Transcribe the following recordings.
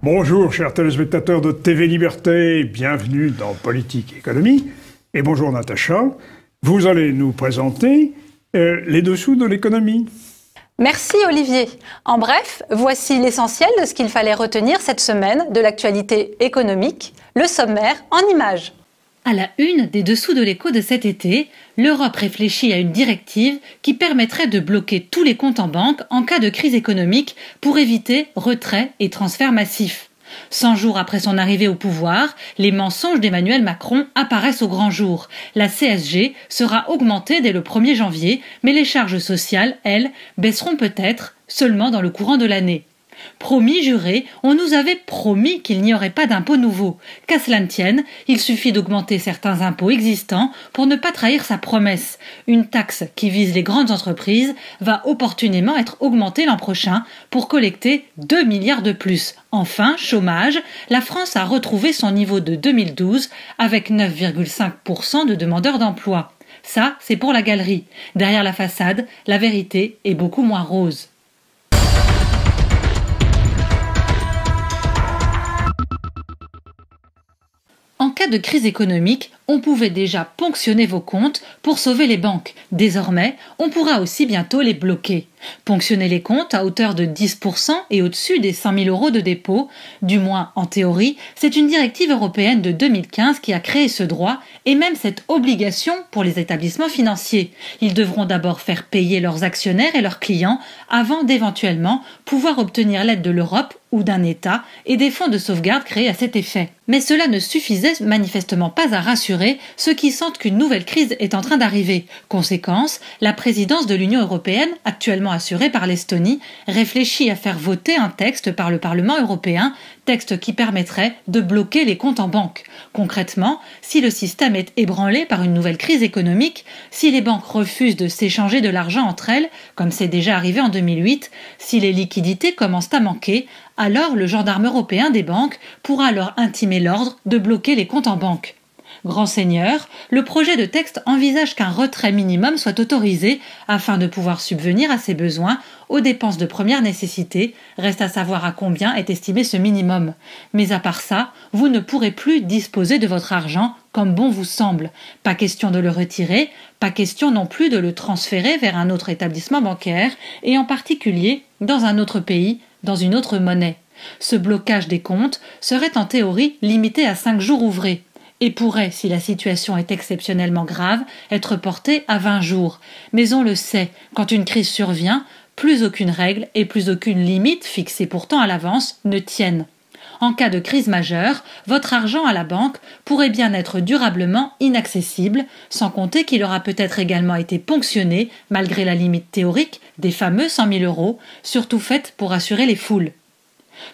Bonjour chers téléspectateurs de TV Liberté, bienvenue dans Politique et Économie. Et bonjour Natacha, vous allez nous présenter les dessous de l'économie. Merci Olivier. En bref, voici l'essentiel de ce qu'il fallait retenir cette semaine de l'actualité économique, le sommaire en images. À la une des dessous de l'écho de cet été, l'Europe réfléchit à une directive qui permettrait de bloquer tous les comptes en banque en cas de crise économique pour éviter retrait et transferts massifs. 100 jours après son arrivée au pouvoir, les mensonges d'Emmanuel Macron apparaissent au grand jour. La CSG sera augmentée dès le 1er janvier, mais les charges sociales, elles, baisseront peut-être seulement dans le courant de l'année. Promis, juré, on nous avait promis qu'il n'y aurait pas d'impôts nouveaux. Qu'à cela ne tienne, il suffit d'augmenter certains impôts existants pour ne pas trahir sa promesse. Une taxe qui vise les grandes entreprises va opportunément être augmentée l'an prochain pour collecter 2 milliards de plus. Enfin, chômage, la France a retrouvé son niveau de 2012 avec 9,5% de demandeurs d'emploi. Ça, c'est pour la galerie. Derrière la façade, la vérité est beaucoup moins rose. En cas de crise économique, on pouvait déjà ponctionner vos comptes pour sauver les banques. Désormais, on pourra aussi bientôt les bloquer. Ponctionner les comptes à hauteur de 10% et au-dessus des 100 000 € de dépôt, du moins en théorie, c'est une directive européenne de 2015 qui a créé ce droit et même cette obligation pour les établissements financiers. Ils devront d'abord faire payer leurs actionnaires et leurs clients avant d'éventuellement pouvoir obtenir l'aide de l'Europe ou d'un État et des fonds de sauvegarde créés à cet effet. Mais cela ne suffisait manifestement pas à rassurer ceux qui sentent qu'une nouvelle crise est en train d'arriver. Conséquence, la présidence de l'Union européenne, actuellement assurée par l'Estonie, réfléchit à faire voter un texte par le Parlement européen, texte qui permettrait de bloquer les comptes en banque. Concrètement, si le système est ébranlé par une nouvelle crise économique, si les banques refusent de s'échanger de l'argent entre elles, comme c'est déjà arrivé en 2008, si les liquidités commencent à manquer, alors le gendarme européen des banques pourra leur intimer l'ordre de bloquer les comptes en banque. Grand seigneur, le projet de texte envisage qu'un retrait minimum soit autorisé afin de pouvoir subvenir à ses besoins aux dépenses de première nécessité. Reste à savoir à combien est estimé ce minimum. Mais à part ça, vous ne pourrez plus disposer de votre argent comme bon vous semble. Pas question de le retirer, pas question non plus de le transférer vers un autre établissement bancaire et en particulier dans un autre pays, dans une autre monnaie. Ce blocage des comptes serait en théorie limité à 5 jours ouvrés et pourrait, si la situation est exceptionnellement grave, être porté à 20 jours. Mais on le sait, quand une crise survient, plus aucune règle et plus aucune limite, fixée pourtant à l'avance, ne tiennent. En cas de crise majeure, votre argent à la banque pourrait bien être durablement inaccessible, sans compter qu'il aura peut-être également été ponctionné, malgré la limite théorique, des fameux 100 000 €, surtout faite pour assurer les foules.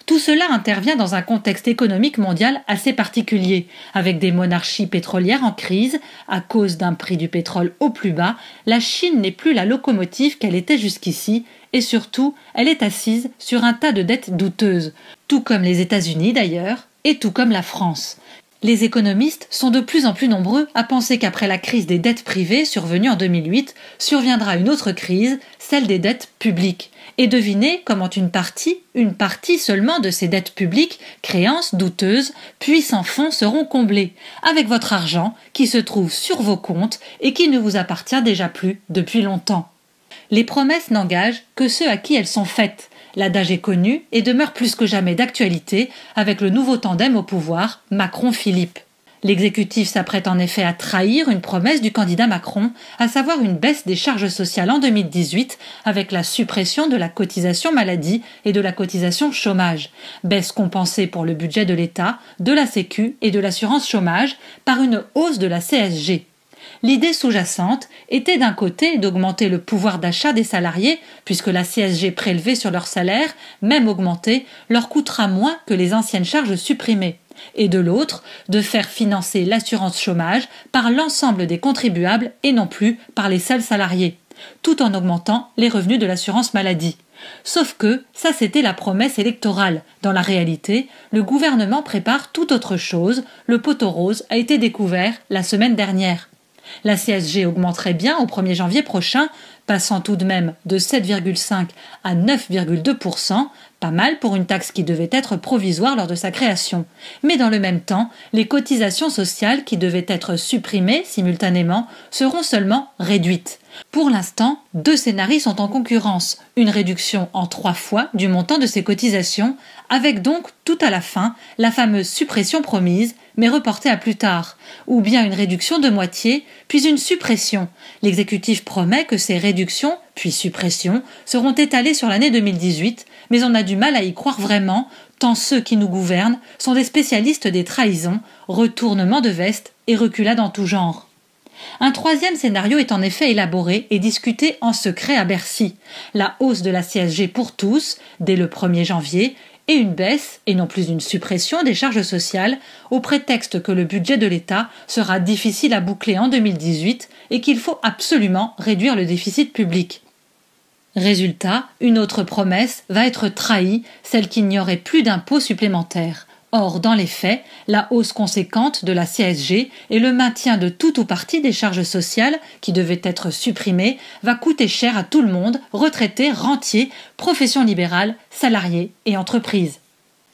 Tout cela intervient dans un contexte économique mondial assez particulier, avec des monarchies pétrolières en crise. À cause d'un prix du pétrole au plus bas, la Chine n'est plus la locomotive qu'elle était jusqu'ici, et surtout, elle est assise sur un tas de dettes douteuses, tout comme les États-Unis d'ailleurs, et tout comme la France. Les économistes sont de plus en plus nombreux à penser qu'après la crise des dettes privées survenue en 2008, surviendra une autre crise, celle des dettes publiques. Et devinez comment une partie seulement de ces dettes publiques, créances douteuses, puis sans fonds seront comblées, avec votre argent qui se trouve sur vos comptes et qui ne vous appartient déjà plus depuis longtemps. Les promesses n'engagent que ceux à qui elles sont faites. L'adage est connu et demeure plus que jamais d'actualité avec le nouveau tandem au pouvoir, Macron-Philippe. L'exécutif s'apprête en effet à trahir une promesse du candidat Macron, à savoir une baisse des charges sociales en 2018 avec la suppression de la cotisation maladie et de la cotisation chômage. Baisse compensée pour le budget de l'État, de la Sécu et de l'assurance chômage par une hausse de la CSG. L'idée sous-jacente était d'un côté d'augmenter le pouvoir d'achat des salariés, puisque la CSG prélevée sur leur salaire, même augmentée, leur coûtera moins que les anciennes charges supprimées. Et de l'autre, de faire financer l'assurance chômage par l'ensemble des contribuables et non plus par les seuls salariés, tout en augmentant les revenus de l'assurance maladie. Sauf que, ça c'était la promesse électorale. Dans la réalité, le gouvernement prépare tout autre chose. Le poteau rose a été découvert la semaine dernière. La CSG augmenterait bien au 1er janvier prochain, passant tout de même de 7,5 à 9,2%, Pas mal pour une taxe qui devait être provisoire lors de sa création. Mais dans le même temps, les cotisations sociales qui devaient être supprimées simultanément seront seulement réduites. Pour l'instant, 2 scénarios sont en concurrence. Une réduction en 3 fois du montant de ces cotisations, avec donc tout à la fin la fameuse suppression promise, mais reportée à plus tard. Ou bien une réduction de moitié, puis une suppression. L'exécutif promet que ces réductions, puis suppressions, seront étalées sur l'année 2018, mais on a du mal à y croire vraiment, tant ceux qui nous gouvernent sont des spécialistes des trahisons, retournements de veste et reculades en tout genre. Un 3e scénario est en effet élaboré et discuté en secret à Bercy. La hausse de la CSG pour tous, dès le 1er janvier, et une baisse, et non plus une suppression des charges sociales, au prétexte que le budget de l'État sera difficile à boucler en 2018 et qu'il faut absolument réduire le déficit public. Résultat, une autre promesse va être trahie, celle qu'il n'y aurait plus d'impôts supplémentaires. Or, dans les faits, la hausse conséquente de la CSG et le maintien de tout ou partie des charges sociales, qui devaient être supprimées, va coûter cher à tout le monde, retraités, rentiers, professions libérales, salariés et entreprises.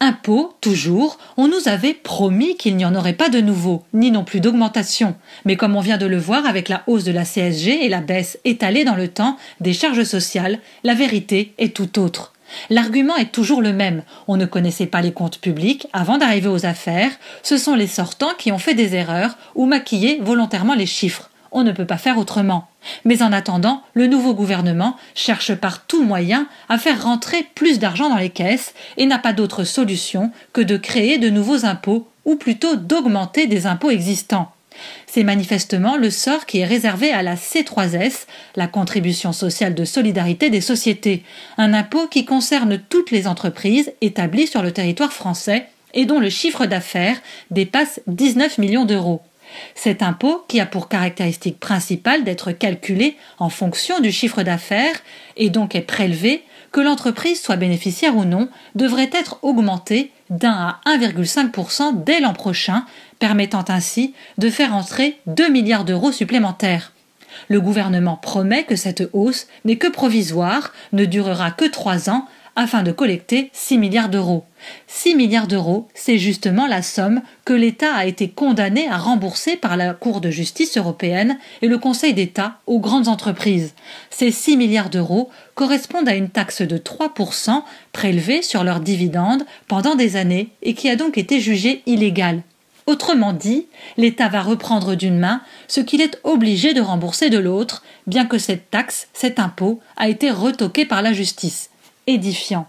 Impôts, toujours, on nous avait promis qu'il n'y en aurait pas de nouveau, ni non plus d'augmentation. Mais comme on vient de le voir avec la hausse de la CSG et la baisse étalée dans le temps des charges sociales, la vérité est tout autre. L'argument est toujours le même. On ne connaissait pas les comptes publics avant d'arriver aux affaires. Ce sont les sortants qui ont fait des erreurs ou maquillé volontairement les chiffres. On ne peut pas faire autrement. Mais en attendant, le nouveau gouvernement cherche par tout moyen à faire rentrer plus d'argent dans les caisses et n'a pas d'autre solution que de créer de nouveaux impôts ou plutôt d'augmenter des impôts existants. C'est manifestement le sort qui est réservé à la C3S, la contribution sociale de solidarité des sociétés, un impôt qui concerne toutes les entreprises établies sur le territoire français et dont le chiffre d'affaires dépasse 19 millions d'euros. Cet impôt, qui a pour caractéristique principale d'être calculé en fonction du chiffre d'affaires et donc est prélevé, que l'entreprise soit bénéficiaire ou non, devrait être augmenté d'1 à 1,5% dès l'an prochain, permettant ainsi de faire entrer 2 milliards d'euros supplémentaires. Le gouvernement promet que cette hausse n'est que provisoire, ne durera que 3 ans, afin de collecter 6 milliards d'euros. 6 milliards d'euros, c'est justement la somme que l'État a été condamné à rembourser par la Cour de justice européenne et le Conseil d'État aux grandes entreprises. Ces 6 milliards d'euros correspondent à une taxe de 3% prélevée sur leurs dividendes pendant des années et qui a donc été jugée illégale. Autrement dit, l'État va reprendre d'une main ce qu'il est obligé de rembourser de l'autre, bien que cette taxe, cet impôt, a été retoqué par la justice. Édifiant.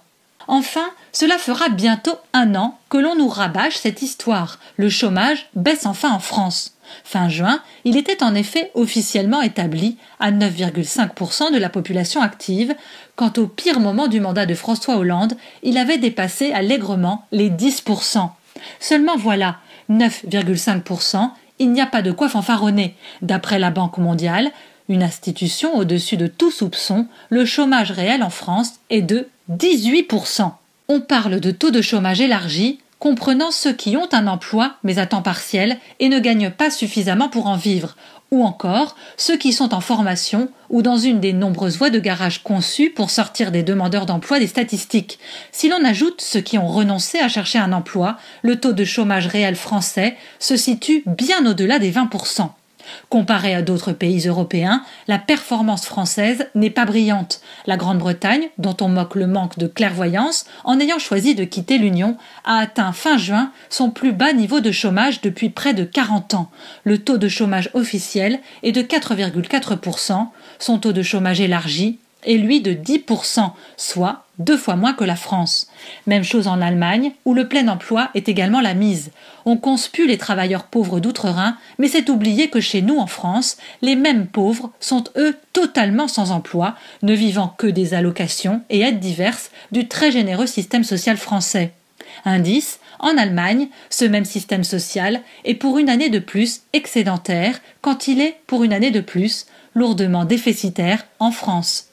Enfin, cela fera bientôt 1 an que l'on nous rabâche cette histoire. Le chômage baisse enfin en France. Fin juin, il était en effet officiellement établi à 9,5% de la population active, quand au pire moment du mandat de François Hollande, il avait dépassé allègrement les 10%. Seulement voilà, 9,5%, il n'y a pas de quoi fanfaronner. D'après la Banque mondiale, une institution au-dessus de tout soupçon, le chômage réel en France est de 18%. On parle de taux de chômage élargi, comprenant ceux qui ont un emploi mais à temps partiel et ne gagnent pas suffisamment pour en vivre, ou encore ceux qui sont en formation ou dans une des nombreuses voies de garage conçues pour sortir des demandeurs d'emploi des statistiques. Si l'on ajoute ceux qui ont renoncé à chercher un emploi, le taux de chômage réel français se situe bien au-delà des 20%. Comparé à d'autres pays européens, la performance française n'est pas brillante. La Grande-Bretagne, dont on moque le manque de clairvoyance en ayant choisi de quitter l'Union, a atteint fin juin son plus bas niveau de chômage depuis près de 40 ans. Le taux de chômage officiel est de 4,4%, son taux de chômage élargi est lui de 10%, soit 2 fois moins que la France. Même chose en Allemagne, où le plein emploi est également la mise. On conspue les travailleurs pauvres d'outre-Rhin, mais c'est oublier que chez nous en France, les mêmes pauvres sont eux totalement sans emploi, ne vivant que des allocations et aides diverses du très généreux système social français. Indice, en Allemagne, ce même système social est pour une année de plus excédentaire, quand il est pour une année de plus lourdement déficitaire en France.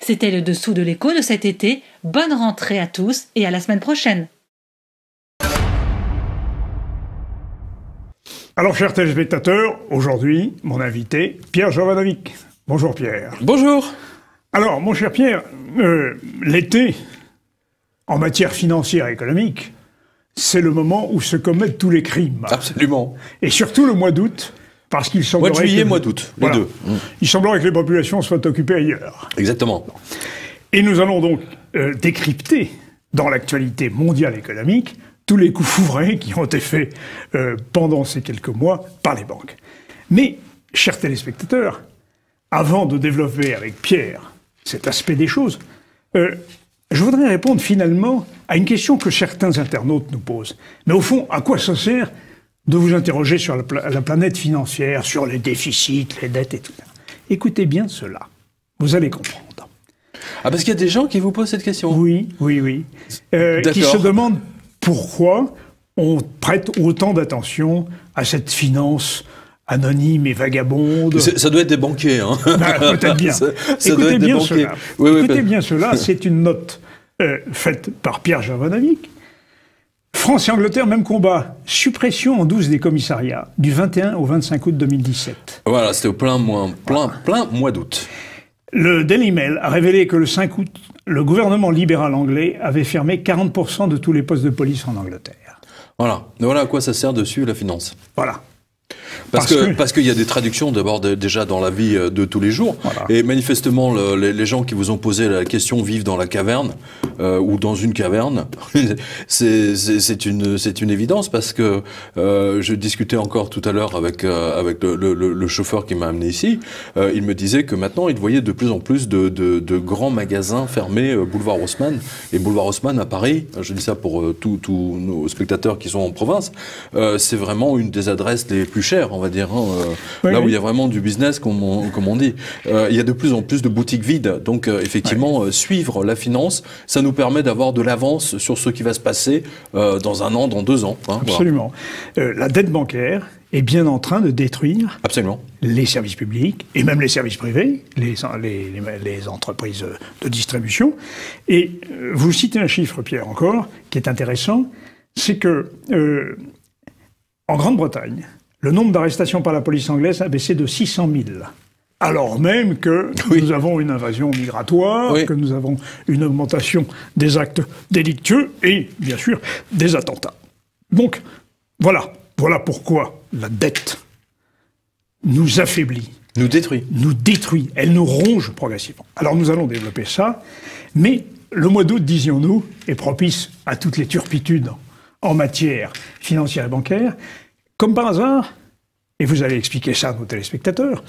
C'était le dessous de l'écho de cet été. Bonne rentrée à tous et à la semaine prochaine. Alors, chers téléspectateurs, aujourd'hui, mon invité, Pierre Jovanovic. Bonjour Pierre. Bonjour. Alors, mon cher Pierre, l'été, en matière financière et économique, c'est le moment où se commettent tous les crimes. Absolument. Et surtout le mois d'août, parce qu'il semblerait... Mois de juillet, mois d'août, les deux. Il semblerait que les populations soient occupées ailleurs. Exactement. Et nous allons donc décrypter, dans l'actualité mondiale économique, tous les coups fourrés qui ont été faits pendant ces quelques mois par les banques. Mais, chers téléspectateurs, avant de développer avec Pierre cet aspect des choses, je voudrais répondre finalement à une question que certains internautes nous posent. Mais au fond, à quoi ça sert de vous interroger sur la planète financière, sur les déficits, les dettes et tout ça? Écoutez bien cela. Vous allez comprendre. Ah, parce qu'il y a des gens qui vous posent cette question. Oui. Qui se demandent pourquoi on prête autant d'attention à cette finance anonyme et vagabonde. Ça doit être des banquiers, hein. Bah, peut-être bien. Écoutez bien cela. Écoutez bien cela, c'est une note faite par Pierre Gervonavik. France et Angleterre, même combat. Suppression en 12 des commissariats, du 21 au 25 août 2017. Voilà, c'était au plein mois d'août. Le Daily Mail a révélé que le 5 août, le gouvernement libéral anglais avait fermé 40% de tous les postes de police en Angleterre. Voilà à quoi ça sert de suivre la finance. Voilà. Parce qu'il y a des traductions d'abord déjà dans la vie de tous les jours. Voilà. Et manifestement, les gens qui vous ont posé la question vivent dans la caverne ou dans une caverne. c'est une évidence parce que je discutais encore tout à l'heure avec le chauffeur qui m'a amené ici. Il me disait que maintenant, il voyait de plus en plus de grands magasins fermés boulevard Haussmann. Et boulevard Haussmann à Paris, je dis ça pour tous nos spectateurs qui sont en province, c'est vraiment une des adresses les plus chères, on va dire, là où il y a vraiment du business, comme on dit. Il y a de plus en plus de boutiques vides, donc effectivement, suivre la finance, ça nous permet d'avoir de l'avance sur ce qui va se passer dans 1 an, dans 2 ans. Hein, absolument. Voilà. La dette bancaire est bien en train de détruire les services publics et même les services privés, les entreprises de distribution. Et vous citez un chiffre, Pierre, encore, qui est intéressant, c'est que en Grande-Bretagne, le nombre d'arrestations par la police anglaise a baissé de 600 000. Alors même que nous avons une invasion migratoire, que nous avons une augmentation des actes délictueux et, bien sûr, des attentats. Donc, voilà pourquoi la dette nous affaiblit. Nous détruit. Nous détruit. Elle nous ronge progressivement. Alors nous allons développer ça, mais le mois d'août, disions-nous, est propice à toutes les turpitudes en matière financière et bancaire. Comme par hasard, et vous allez expliquer ça à nos téléspectateurs,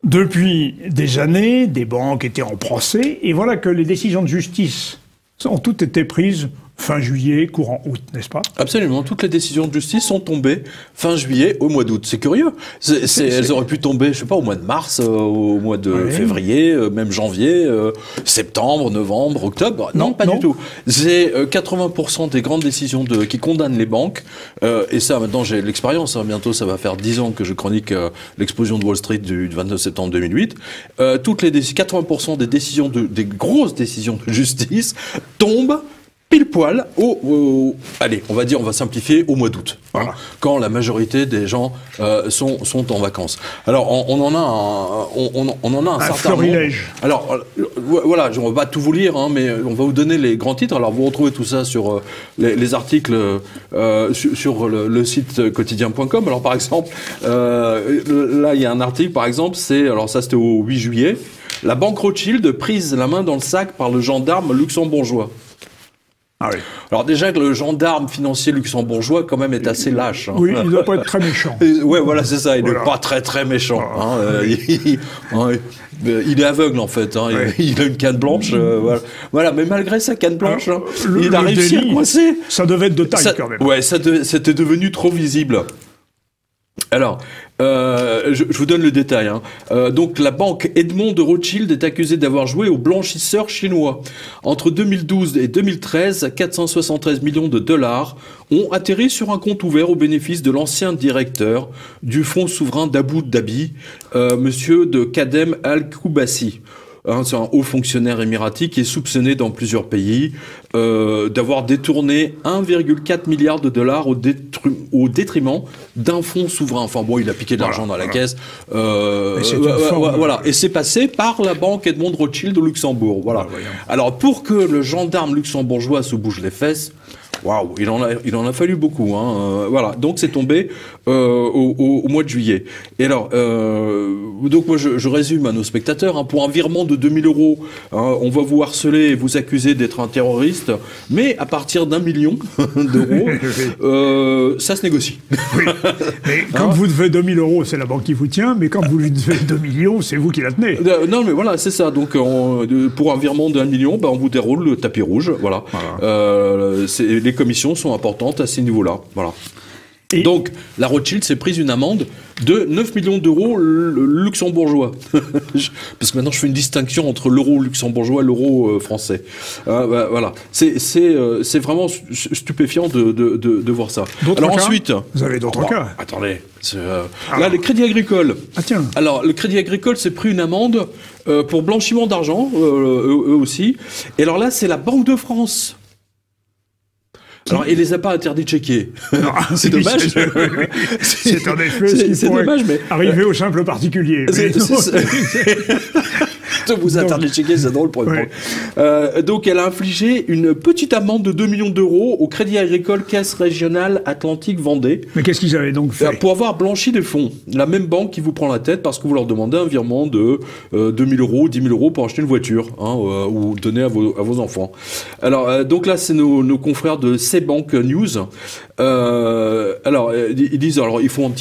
depuis des années, des banques étaient en procès, et voilà que les décisions de justice ont toutes été prises fin juillet, courant août, n'est-ce pas? Absolument. Toutes les décisions de justice sont tombées fin juillet au mois d'août. C'est curieux. Elles auraient pu tomber, je sais pas, au mois de mars, au mois de février, même janvier, septembre, novembre, octobre. Non, pas du tout. C'est 80% des grandes décisions qui condamnent les banques. Et ça, maintenant, j'ai l'expérience. Hein, bientôt, ça va faire 10 ans que je chronique l'explosion de Wall Street du 29 septembre 2008. 80% des décisions des grosses décisions de justice tombent pile poil allez, on va simplifier, au mois d'août, voilà. Quand la majorité des gens sont en vacances. Alors, on en a un certain florilège. nombre. Alors, voilà, on va pas tout vous lire, hein, mais on va vous donner les grands titres. Alors, vous retrouvez tout ça sur les articles sur le site quotidien.com. Alors, par exemple, là, il y a un article, par exemple, c'était au 8 juillet. La banque Rothschild prise la main dans le sac par le gendarme luxembourgeois. Ah oui. Alors déjà que le gendarme financier luxembourgeois quand même est assez lâche. Hein. Oui, il ne doit pas être très méchant. Ouais, voilà, c'est ça. Il n'est pas très méchant. Il est aveugle en fait. Hein. Il a une canne blanche. Voilà. Mais malgré sa canne blanche, il a réussi à coincer. Ça devait être de taille quand même. Ouais, c'était devenu trop visible. Alors, je vous donne le détail. Hein. Donc, la banque Edmond de Rothschild est accusée d'avoir joué aux blanchisseurs chinois. Entre 2012 et 2013, 473 millions de dollars ont atterri sur un compte ouvert au bénéfice de l'ancien directeur du fonds souverain d'Abu Dhabi, monsieur de Kadem Al-Koubassi. c'est un haut fonctionnaire émirati qui est soupçonné dans plusieurs pays d'avoir détourné 1,4 milliard de dollars au détriment d'un fonds souverain. Enfin bon, il a piqué de l'argent dans la caisse. Voilà. Et c'est passé par la banque Edmond Rothschild au Luxembourg. Voilà. Alors pour que le gendarme luxembourgeois se bouge les fesses, waouh, il en a fallu beaucoup, hein. Voilà, donc c'est tombé au mois de juillet. Et alors, donc moi je résume à nos spectateurs, hein, pour un virement de 2000 €, hein, on va vous harceler et vous accuser d'être un terroriste, mais à partir d'1 million d'euros, ça se négocie. Oui. Mais quand vous devez 2000 €, c'est la banque qui vous tient, mais quand vous lui devez 2 millions, c'est vous qui la tenez. Non, mais voilà, c'est ça. Donc pour un virement d'1 million, on vous déroule le tapis rouge, voilà. Les commissions sont importantes à ces niveaux-là. Voilà. Et donc, la Rothschild s'est prise une amende de 9 millions d'euros luxembourgeois. Parce que maintenant, je fais une distinction entre l'euro luxembourgeois et l'euro français. Voilà. C'est vraiment stupéfiant de voir ça. Alors ensuite... Vous avez d'autres cas? Attendez. Là, le Crédit Agricole. Ah tiens. Alors, le Crédit Agricole s'est pris une amende pour blanchiment d'argent, eux aussi. Et alors là, c'est la Banque de France. Alors, il les a pas interdits de checker. C'est dommage. C'est en effet ce qui pourrait arriver au simple particulier. Vous interdit de checker, c'est drôle pour une banque. Donc, elle a infligé une petite amende de 2 millions d'euros au Crédit Agricole Caisse Régionale Atlantique Vendée. Mais qu'est-ce qu'ils avaient donc fait? Pour avoir blanchi des fonds. La même banque qui vous prend la tête parce que vous leur demandez un virement de 2000 €, 10 000 € pour acheter une voiture, hein, ou donner à vos enfants. Alors, donc là, c'est nos confrères de C-Bank News. Alors, ils disent, alors, ils font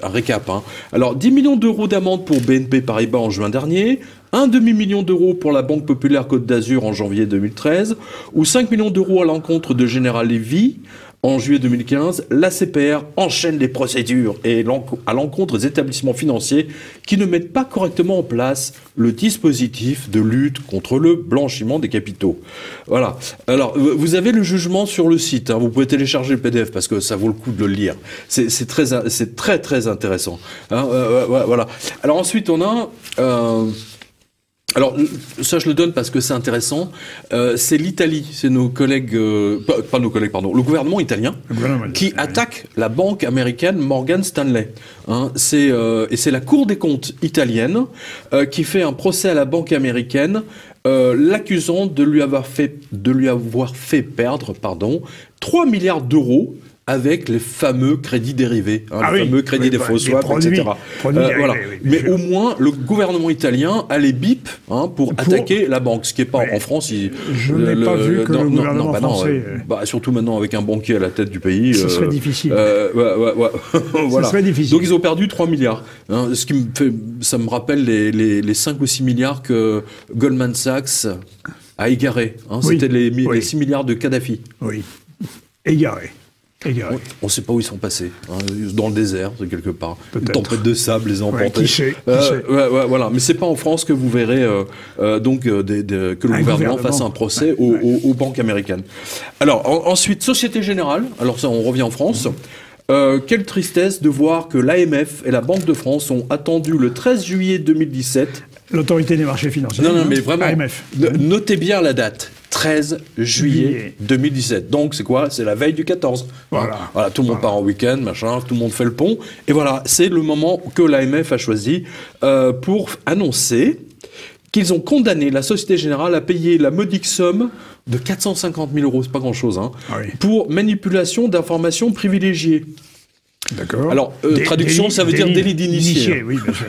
un récap, hein. Alors, 10 millions d'euros d'amende pour BNP Paribas en juin dernier, un demi-million d'euros pour la Banque Populaire Côte d'Azur en janvier 2013, ou 5 millions d'euros à l'encontre de General Levy en juillet 2015. L'ACPR enchaîne les procédures et à l'encontre des établissements financiers qui ne mettent pas correctement en place le dispositif de lutte contre le blanchiment des capitaux. Voilà. Alors, vous avez le jugement sur le site, hein. Vous pouvez télécharger le PDF parce que ça vaut le coup de le lire. C'est très, très intéressant. Hein, voilà. Alors ensuite, on a... Alors, ça, je le donne parce que c'est intéressant. C'est l'Italie, c'est nos collègues, pas nos collègues, pardon, le gouvernement italien qui attaque la banque américaine Morgan Stanley. Hein, et c'est la Cour des comptes italienne qui fait un procès à la banque américaine, l'accusant de lui avoir fait perdre, 3 milliards d'euros avec les fameux crédits dérivés, hein, les fameux crédits des faux swaps, etc. Voilà. Mais au moins, le gouvernement italien a les bips, hein, pour attaquer la banque, ce qui n'est pas en France. Je n'ai pas vu que le gouvernement français... surtout maintenant avec un banquier à la tête du pays. Ce serait difficile. Voilà. Ce serait difficile. Donc ils ont perdu 3 milliards. Hein, ça me rappelle les 5 ou 6 milliards que Goldman Sachs a égarés. Hein, c'était les 6 milliards de Kadhafi. Oui, égarés. On ne sait pas où ils sont passés, hein, dans le désert, quelque part. Une tempête de sable les a emportés. Voilà. Mais c'est pas en France que vous verrez que le gouvernement fasse un procès aux banques américaines. Alors ensuite, Société Générale. Alors ça, on revient en France. Quelle tristesse de voir que l'AMF et la Banque de France ont attendu le 13 juillet 2017. L'autorité des marchés financiers. Non, mais vraiment. AMF. Notez bien la date. 13 juillet 2017. Donc, c'est quoi? C'est la veille du 14. Voilà, tout le monde part en week-end, machin, tout le monde fait le pont. Et voilà, c'est le moment que l'AMF a choisi pour annoncer qu'ils ont condamné la Société Générale à payer la modique somme de 450 000 €, c'est pas grand-chose, hein, pour manipulation d'informations privilégiées. D'accord. Alors, traduction, ça veut dire délit d'initié. Oui, bien sûr.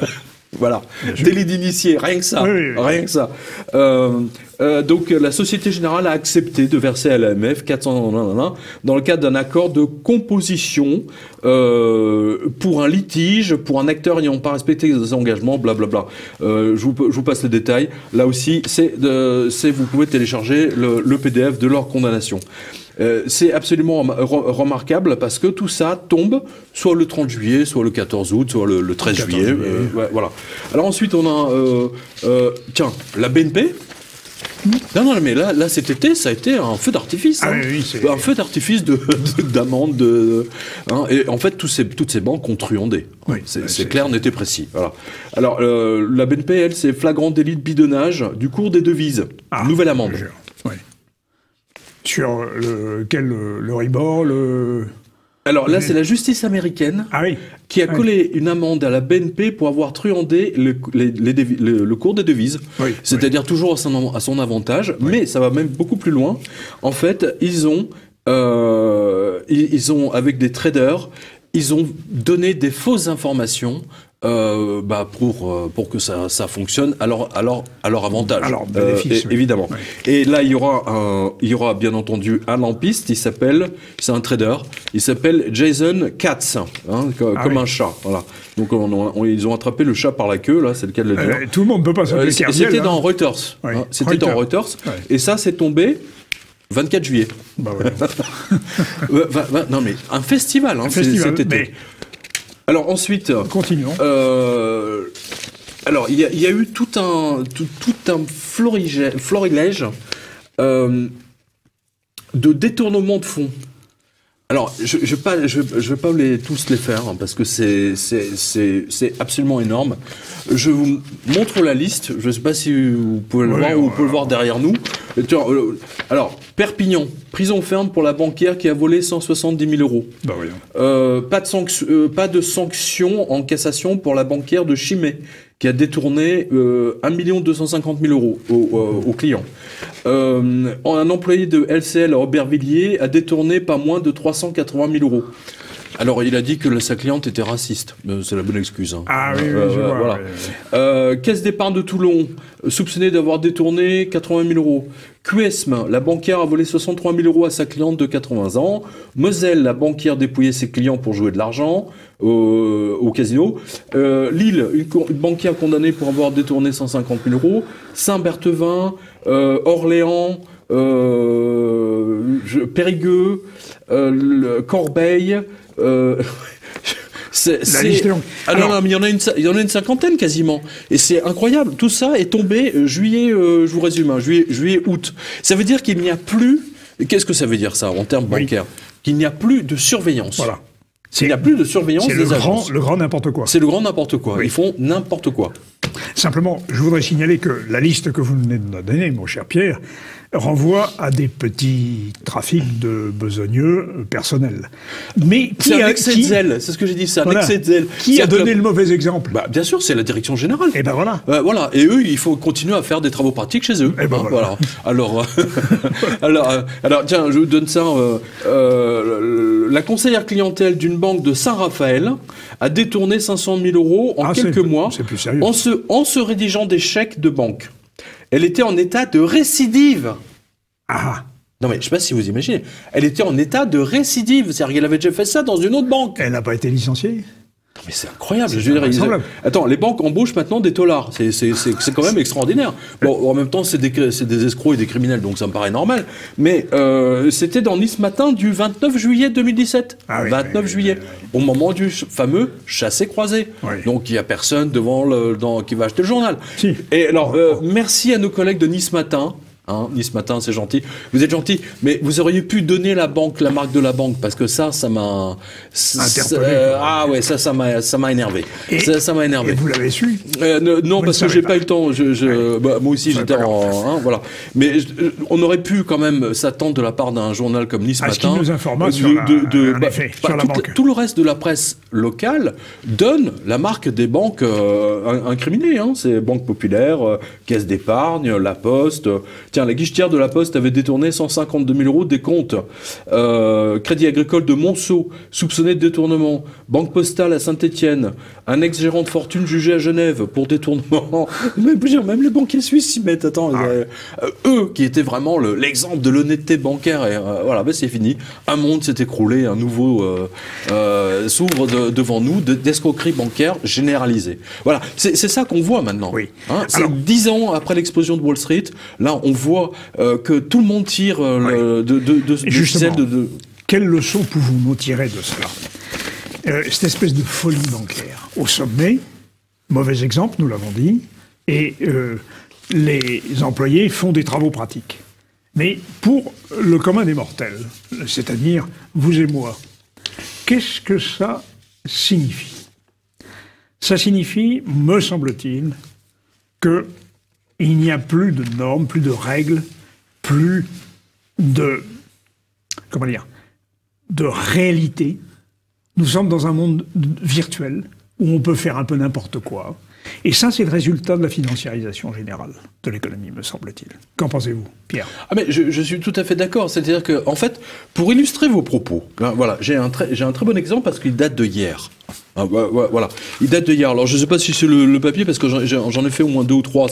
Voilà, délit d'initié, rien que ça, rien que ça. Donc la Société Générale a accepté de verser à l'AMF 400 dans le cadre d'un accord de composition pour un litige, pour un acteur n'ayant pas respecté ses engagements, blablabla. Je vous passe les détails. Là aussi, vous pouvez télécharger le PDF de leur condamnation. C'est absolument remarquable parce que tout ça tombe soit le 30 juillet, soit le 14 août, soit le 13 juillet. Voilà. Alors ensuite, on a la BNP. Non, mais là, cet été, ça a été un feu d'artifice. Ah, hein. oui, un feu d'artifice d'amendes. Hein. Et en fait, toutes ces banques ont truandé. Oui, c'est clair, net et précis. Voilà. Alors, la BNP, elle, c'est flagrant délit de bidonnage du cours des devises. Nouvelle amende. Oui. Sur le Ribor, Alors là, c'est la justice américaine qui a collé une amende à la BNP pour avoir truandé le cours des devises. Oui, c'est-à-dire toujours à son avantage, mais ça va même beaucoup plus loin. En fait, ils ont avec des traders, ils ont donné des fausses informations pour que ça fonctionne à leur avantage. Alors, bénéfice, évidemment. Oui. Et là, il y aura bien entendu un lampiste, c'est un trader, il s'appelle Jason Katz, comme un chat. Voilà. Donc ils ont attrapé le chat par la queue, là, c'est le cas de le dire. Tout le monde ne peut pas s'appeler Kerviel. C'était dans Reuters. Oui. C'était dans Reuters. Oui. Et ça, c'est tombé 24 juillet. Non mais un festival, cet été. Mais... Alors ensuite, continuons. Alors il y a eu tout un florilège de détournement de fonds. Alors je vais pas tous les faire parce que c'est absolument énorme. Je vous montre la liste. Je ne sais pas si vous pouvez le voir ou vous pouvez le voir derrière nous. Alors Perpignan, prison ferme pour la banquière qui a volé 170 000 euros. Pas de sanction en cassation pour la banquière de Chimay qui a détourné 1 250 000 euros aux clients. Un employé de LCL à Aubervilliers a détourné pas moins de 380 000 euros. Alors, il a dit que sa cliente était raciste. C'est la bonne excuse. Hein. Ah oui, je vois. Voilà. Caisse d'épargne de Toulon, soupçonnée d'avoir détourné 80 000 euros. QESM, la banquière a volé 63 000 euros à sa cliente de 80 ans. Moselle, la banquière dépouillait ses clients pour jouer de l'argent au casino. Lille, une banquière condamnée pour avoir détourné 150 000 euros. Saint-Berthevin, Orléans, Périgueux, Corbeil... non, mais il y en a une cinquantaine quasiment. Et c'est incroyable. Tout ça est tombé juillet, je vous résume, juillet-août. Ça veut dire qu'il n'y a plus... Qu'est-ce que ça veut dire ça en termes bancaires ? Qu'il n'y a plus de surveillance. Voilà. Il n'y a plus de surveillance des agences. C'est le grand n'importe quoi. C'est le grand n'importe quoi. Oui. Ils font n'importe quoi. Simplement, je voudrais signaler que la liste que vous venez de nous donner, mon cher Pierre, renvoie à des petits trafics de besogneux personnels. Mais c'est un excès de zèle, c'est ce que j'ai dit, c'est un excès de zèle. Qui a donné le mauvais exemple ? Bien sûr, c'est la direction générale. Et ben voilà. Voilà. Et eux, il faut continuer à faire des travaux pratiques chez eux. Et ben voilà. Alors, tiens, je vous donne ça. La conseillère clientèle d'une banque de Saint-Raphaël a détourné 500 000 euros en quelques mois en se rédigeant des chèques de banque. Elle était en état de récidive. Ah. Non mais je ne sais pas si vous imaginez. Elle était en état de récidive. C'est-à-dire qu'elle avait déjà fait ça dans une autre banque. Elle n'a pas été licenciée ? Mais c'est incroyable. Attends, les banques embauchent maintenant des taulards. C'est quand même extraordinaire. Bon, en même temps, c'est des escrocs et des criminels, donc ça me paraît normal. Mais c'était dans Nice Matin du 29 juillet 2017. Ah oui, 29 juillet. Au moment du fameux chassé-croisé. Oui. Donc il n'y a personne qui va acheter le journal. Si. Et alors, merci à nos collègues de Nice Matin. Nice Matin, c'est gentil. Vous êtes gentil, mais vous auriez pu donner la marque de la banque, parce que ça m'a... interpellé. Ça m'a énervé. Ça m'a énervé. Et vous l'avez su ? Non, parce que j'ai pas eu le temps. Moi aussi, j'étais voilà. Mais on aurait pu quand même s'attendre de la part d'un journal comme Nice Matin... qui nous informa sur la banque. Tout le reste de la presse locale donne la marque des banques incriminées. C'est Banque Populaire, Caisse d'Épargne, La Poste... Tiens, la guichetière de la Poste avait détourné 152 000 euros des comptes. Crédit Agricole de Monceau, soupçonné de détournement. Banque Postale à Saint-Étienne. Un ex-gérant de fortune jugé à Genève pour détournement. Même les banquiers suisses s'y mettent. Eux qui étaient vraiment l'exemple de l'honnêteté bancaire. Et voilà, c'est fini. Un monde s'est écroulé. Un nouveau s'ouvre devant nous d'escroquerie bancaire généralisée. Voilà, c'est ça qu'on voit maintenant. Oui. C'est 10 ans après l'explosion de Wall Street. Là, on voit que tout le monde tire Quelle leçon pouvons-nous tirer de cela ? Cette espèce de folie bancaire. Au sommet, mauvais exemple, nous l'avons dit, et les employés font des travaux pratiques. Mais pour le commun des mortels, c'est-à-dire vous et moi, qu'est-ce que ça signifie? Ça signifie, me semble-t-il, qu'il n'y a plus de normes, plus de règles, plus de, comment dire, de réalité. Nous sommes dans un monde virtuel où on peut faire un peu n'importe quoi. Et ça, c'est le résultat de la financiarisation générale de l'économie, me semble-t-il. Qu'en pensez-vous, Pierre? Ah mais je suis tout à fait d'accord. C'est-à-dire que, en fait, pour illustrer vos propos, voilà, j'ai un très bon exemple parce qu'il date de hier. Ah, voilà, il date de hier. Alors je ne sais pas si c'est le papier parce que j'en ai fait au moins 2 ou 3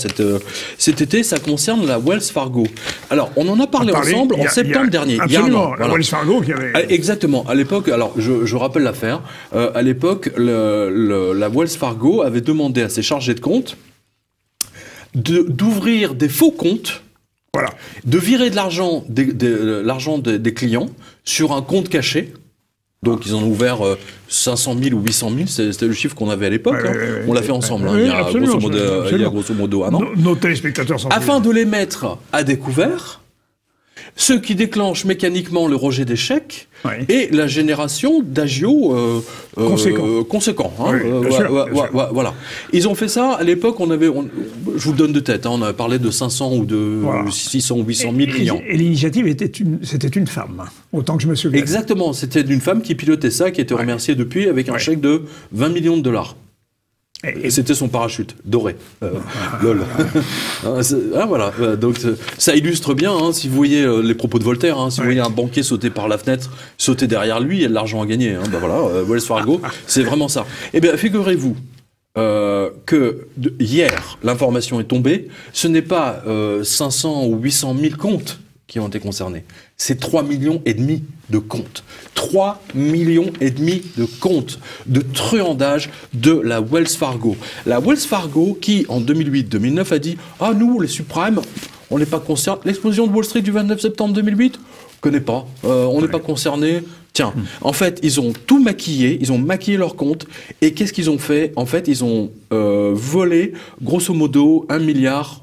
cet été. Ça concerne la Wells Fargo. Alors on en a parlé ensemble en septembre dernier. Absolument, la Wells Fargo qui avait... Exactement. À l'époque, alors je rappelle l'affaire. À l'époque, la Wells Fargo avait demandé à ses chargés de compte d'ouvrir des faux comptes. Voilà. De virer de l'argent des clients sur un compte caché. Donc ils en ont ouvert 500 000 ou 800 000, c'était le chiffre qu'on avait à l'époque. On l'a fait ensemble, il y a grosso modo un an. Nos téléspectateurs sont... Afin de les mettre à découvert, ce qui déclenche mécaniquement le rejet des chèques et la génération d'agios conséquents. Hein, voilà. Ils ont fait ça, à l'époque, je vous le donne de tête, on avait parlé de 500 ou de 600 ou 800 000 clients. Et l'initiative, c'était une femme, autant que je me souviens. Exactement, c'était une femme qui pilotait ça, qui était remerciée depuis avec un chèque de 20 millions de dollars. Et c'était son parachute, doré. Lol. Voilà. Donc, ça illustre bien, hein, si vous voyez les propos de Voltaire, hein, si vous voyez un banquier sauter par la fenêtre, sauter derrière lui, il y a de l'argent à gagner. Hein, Wells Fargo, c'est vraiment ça. Eh bien, figurez-vous que hier, l'information est tombée, ce n'est pas 500 ou 800 000 comptes qui ont été concernés. C'est 3,5 millions de comptes. 3,5 millions de comptes de truandage de la Wells Fargo. La Wells Fargo qui, en 2008-2009, a dit « Ah, nous, les subprimes, on n'est pas concernés. L'explosion de Wall Street du 29 septembre 2008, on ne connaît pas. On n'est pas concernés. » Tiens, en fait, ils ont tout maquillé, ils ont maquillé leurs comptes, et qu'est-ce qu'ils ont fait? En fait, ils ont volé, grosso modo, 1 milliard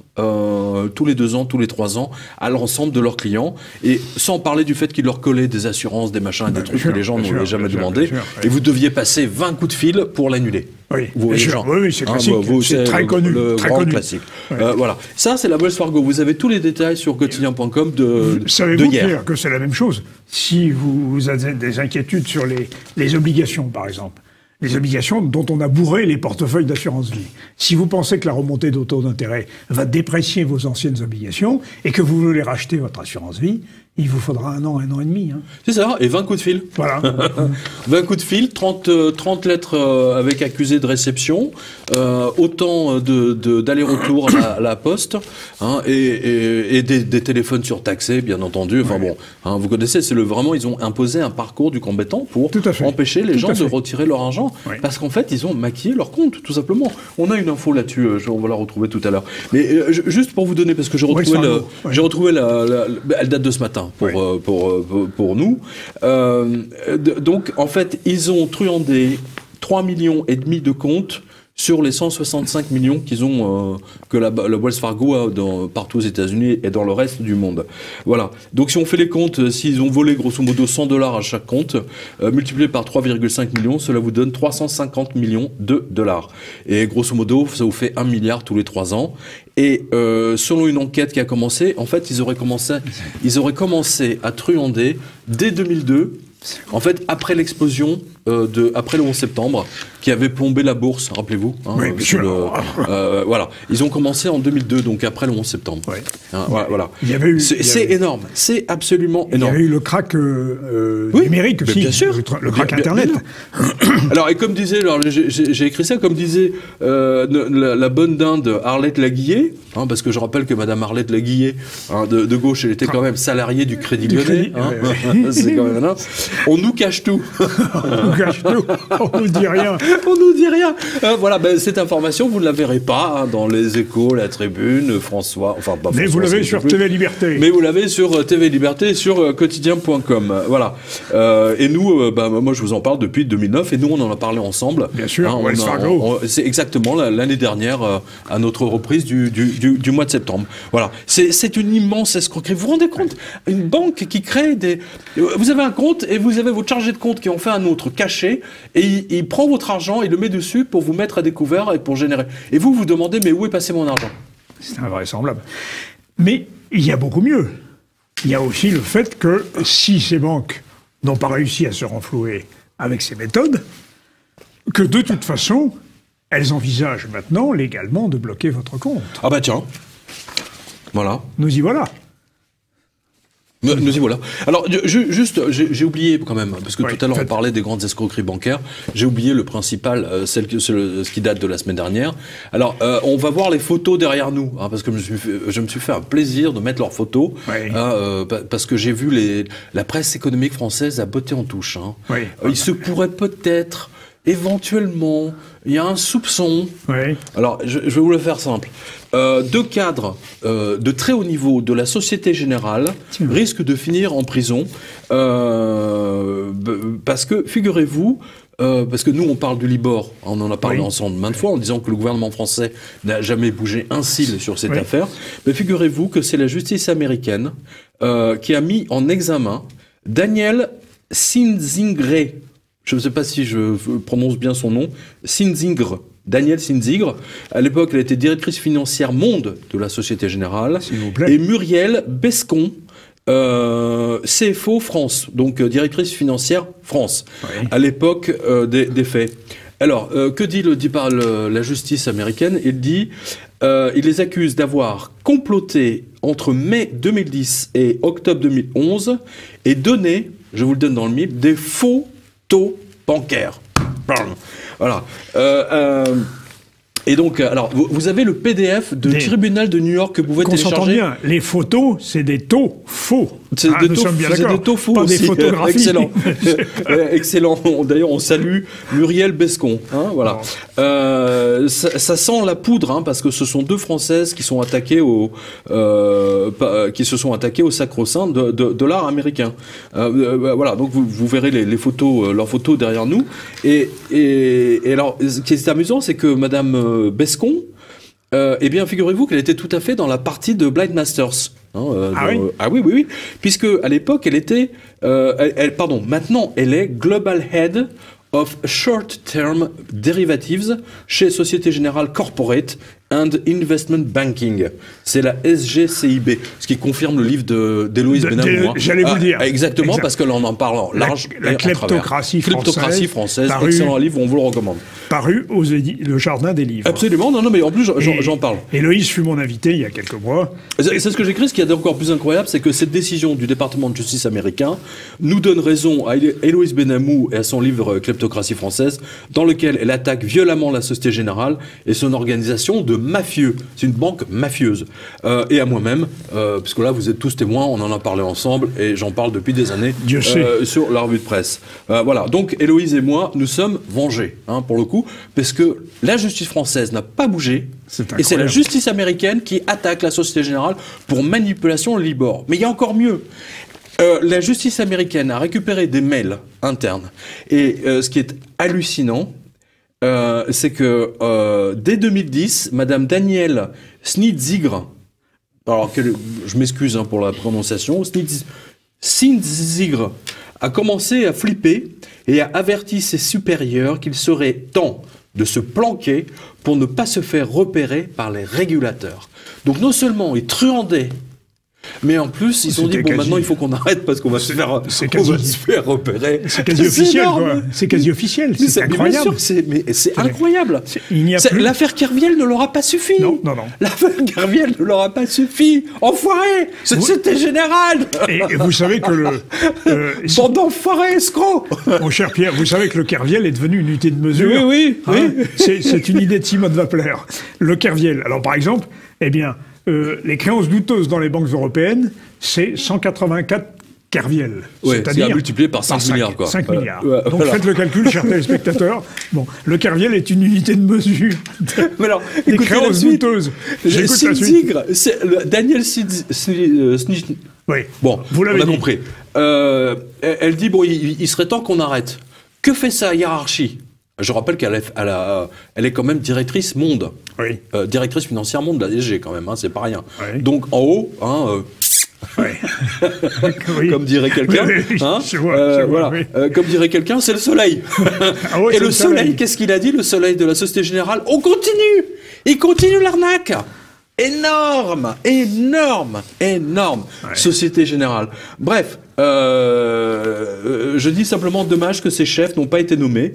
tous les 2 ans, tous les 3 ans, à l'ensemble de leurs clients, et sans parler du fait qu'ils leur collaient des assurances, des machins, des trucs que les gens n'avaient jamais demandé, et vous deviez passer 20 coups de fil pour l'annuler. Oui, vous voyez, oui, c'est classique, c'est très connu. Le grand classique. Voilà, ça c'est la Wells Fargo, vous avez tous les détails sur quotidien.com de Savez-vous, hier. Pierre, que c'est la même chose? Si vous avez des inquiétudes sur les obligations, par exemple, les obligations dont on a bourré les portefeuilles d'assurance vie. Si vous pensez que la remontée de taux d'intérêt va déprécier vos anciennes obligations et que vous voulez racheter votre assurance vie, il vous faudra 1 an et demi. Hein. C'est ça, et 20 coups de fil. Voilà. 20 coups de fil, 30 lettres avec accusé de réception, autant d'aller-retour à la poste, hein, et des téléphones surtaxés, bien entendu. Enfin bon, hein, vous connaissez, vraiment, ils ont imposé un parcours du combattant pour empêcher les gens de retirer leur argent. Parce qu'en fait, ils ont maquillé leur compte, tout simplement. On a une info là-dessus, on va la retrouver tout à l'heure. Mais juste pour vous donner, parce que j'ai retrouvé elle date de ce matin. Pour nous. Donc, en fait, ils ont truandé 3,5 millions de comptes sur les 165 millions qu'ils ont, que la Wells Fargo a partout aux États-Unis et dans le reste du monde. Voilà. Donc, si on fait les comptes, s'ils ont volé grosso modo $100 à chaque compte, multiplié par 3,5 millions, cela vous donne 350 millions de dollars. Et grosso modo, ça vous fait 1 milliard tous les 3 ans. Et selon une enquête qui a commencé, en fait, ils auraient commencé à truander dès 2002. En fait, après l'explosion, après le 11 septembre, qui avait plombé la bourse, rappelez-vous. Hein, oui, voilà. Ils ont commencé en 2002, donc après le 11 septembre. Oui. Hein, voilà. C'est énorme. C'est absolument énorme. Il y avait eu le crack numérique aussi. Bien sûr. Le crack Internet. Alors, et comme disait, j'ai écrit ça, comme disait la bonne dinde Arlette Laguillet, hein, parce que je rappelle que Madame Arlette Laguillet, hein, de gauche, elle était quand même salariée du Crédit Lyonnais. Hein, c'est quand même là. On nous cache tout. cache tout. On nous dit rien. On nous dit rien. Voilà, cette information, vous ne la verrez pas dans les Échos, la Tribune, François. Enfin, pas mais François, vous l'avez sur TV Liberté. Mais vous l'avez sur TV Liberté, sur quotidien.com. Voilà. Et nous, moi, je vous en parle depuis 2009, et nous, on en a parlé ensemble. Bien sûr, Wells Fargo. C'est exactement l'année dernière, à notre reprise du mois de septembre. Voilà. C'est une immense escroquerie. Vous vous rendez compte? Une banque qui crée des... Vous avez un compte et vous avez votre chargé de compte qui en fait un autre caché, et il prend votre argent, il le met dessus pour vous mettre à découvert et pour générer. Et vous vous demandez, mais où est passé mon argent? C'est invraisemblable. Mais il y a beaucoup mieux. Il y a aussi le fait que si ces banques n'ont pas réussi à se renflouer avec ces méthodes, que de toute façon, elles envisagent maintenant légalement de bloquer votre compte. Ah bah tiens, voilà. Nous y voilà. Nous y voilà. Alors, juste, j'ai oublié quand même, parce que tout à l'heure on parlait des grandes escroqueries bancaires, j'ai oublié le principal, ce qui date de la semaine dernière. Alors, on va voir les photos derrière nous, hein, parce que je me suis fait un plaisir de mettre leurs photos, parce que j'ai vu la presse économique française à botter en touche. Hein. Il se pourrait peut-être, éventuellement, il y a un soupçon. Alors, je vais vous le faire simple. Deux cadres de très haut niveau de la Société Générale risquent de finir en prison parce que, figurez-vous, parce que nous on parle du Libor, on en a parlé ensemble maintes fois en disant que le gouvernement français n'a jamais bougé un cil sur cette affaire, mais figurez-vous que c'est la justice américaine qui a mis en examen Danielle Sinzingre. Je ne sais pas si je prononce bien son nom, Sinzingre. Danielle Sinzingre, à l'époque, elle était directrice financière monde de la Société Générale. S'il vous plaît. Et Muriel Bescon, CFO France, donc directrice financière France, à l'époque des faits. Alors, que dit la justice américaine? Il dit, il les accuse d'avoir comploté entre mai 2010 et octobre 2011 et donné, je vous le donne dans le mille, des faux taux bancaires. Voilà. Et donc, alors, vous avez le PDF du tribunal de New York que vous pouvez télécharger. Qu'on s'entend bien, les photos, c'est des taux faux. C'est des taux faux pas aussi. Des photographies. Excellent. Excellent. D'ailleurs, on salue Muriel Bescon. Hein, voilà. Ça sent la poudre, hein, parce que ce sont deux Françaises qui sont attaquées qui se sont attaquées au sacro-saint de l'art américain. Voilà. Donc, vous verrez leurs photos derrière nous. Et alors, ce qui est amusant, c'est que Madame Bescon, eh bien, figurez-vous qu'elle était tout à fait dans la partie de Blind Masters. Oui. Puisque à l'époque, elle était, maintenant, elle est Global Head of Short-Term Derivatives chez Société Générale Corporate and Investment Banking. C'est la SGCIB, ce qui confirme le livre d'Héloïse Benamou. J'allais vous dire. Exactement, parce que là, on en parle en large la kleptocratie française, excellent livre, on vous le recommande. Paru aux Le Jardin des Livres. Absolument, non, mais en plus, j'en parle. Héloïse fut mon invité il y a quelques mois. C'est ce que j'écris. Ce qui est encore plus incroyable, c'est que cette décision du département de justice américain nous donne raison à Héloïse Benamou et à son livre Kleptocratie française, dans lequel elle attaque violemment la Société Générale et son organisation de mafieux. C'est une banque mafieuse. Et à moi-même, puisque là, vous êtes tous témoins, on en a parlé ensemble, et j'en parle depuis des années sur la revue de presse. Voilà, donc Héloïse et moi, nous sommes vengés, hein, pour le coup, parce que la justice française n'a pas bougé, et c'est la justice américaine qui attaque la Société Générale pour manipulation Libor. Mais il y a encore mieux. La justice américaine a récupéré des mails internes, et ce qui est hallucinant, c'est que dès 2010, Madame Danielle Sinzingre, alors je m'excuse, hein, pour la prononciation, Sinzingre a commencé à flipper et a averti ses supérieurs qu'il serait temps de se planquer pour ne pas se faire repérer par les régulateurs. Donc non seulement ils truandaient, mais en plus, ils ont dit, bon, maintenant, il faut qu'on arrête parce qu'on va se faire repérer. C'est quasi officiel, quoi. C'est quasi officiel. C'est incroyable. Mais c'est incroyable. L'affaire Kerviel ne leur a pas suffi. Non. L'affaire Kerviel ne leur a pas suffi. Enfoiré. C'était général. Et vous savez que bande d'enfoirés, escrocs. Mon cher Pierre, vous savez que le Kerviel est devenu une unité de mesure. Oui. C'est une idée de Simone Wapler. Le Kerviel. Alors, par exemple, eh bien, les créances douteuses dans les banques européennes, c'est 184 Kerviel. C'est-à-dire multiplié par 5 milliards. Quoi. 5 milliards. Donc faites le calcul, chers téléspectateurs. Bon, le Kerviel est une unité de mesure. Mais alors, écoutez la suite. Tigre, c'est Daniel Oui, bon, vous l'avez compris. Elle dit, bon, il serait temps qu'on arrête. Que fait sa hiérarchie? Je rappelle qu'elle est quand même directrice monde. Oui. Directrice financière monde de la DG, quand même, hein, c'est pas rien. Oui. Donc, en haut, oui. Comme dirait quelqu'un, voilà. Comme dirait quelqu'un, c'est le soleil. Ah ouais, et le soleil, qu'est-ce qu'il a dit, le soleil de la Société Générale? On continue. Il continue l'arnaque. Énorme. Ouais. Société Générale. Bref, je dis simplement dommage que ces chefs n'ont pas été nommés,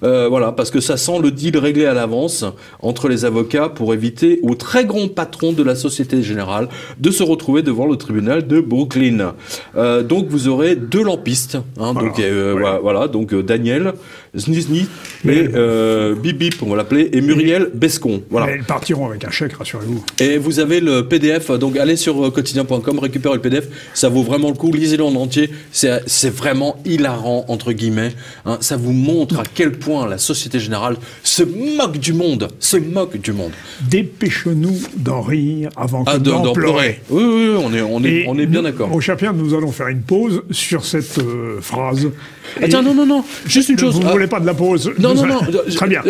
voilà, parce que ça sent le deal réglé à l'avance entre les avocats pour éviter au très grand patron de la Société Générale de se retrouver devant le tribunal de Brooklyn. Donc vous aurez 2 lampistes, voilà, donc Daniel Snizny et Bip, on va l'appeler, et Muriel Bescon. Voilà. Mais ils partiront avec un chèque, rassurez-vous. Et vous avez le PDF, donc allez sur quotidien.com, récupérez le PDF, ça vaut vraiment le coup, lisez-le en entier, c'est vraiment hilarant, entre guillemets, hein. Ça vous montre à quel point la Société Générale se moque du monde, Dépêchons-nous d'en rire avant que d'en pleurer. Oui, on est bien d'accord. Mon cher Pierre, nous allons faire une pause sur cette phrase. Attends, non, juste une chose. Vous ne voulez pas de la pause? Non. Très bien.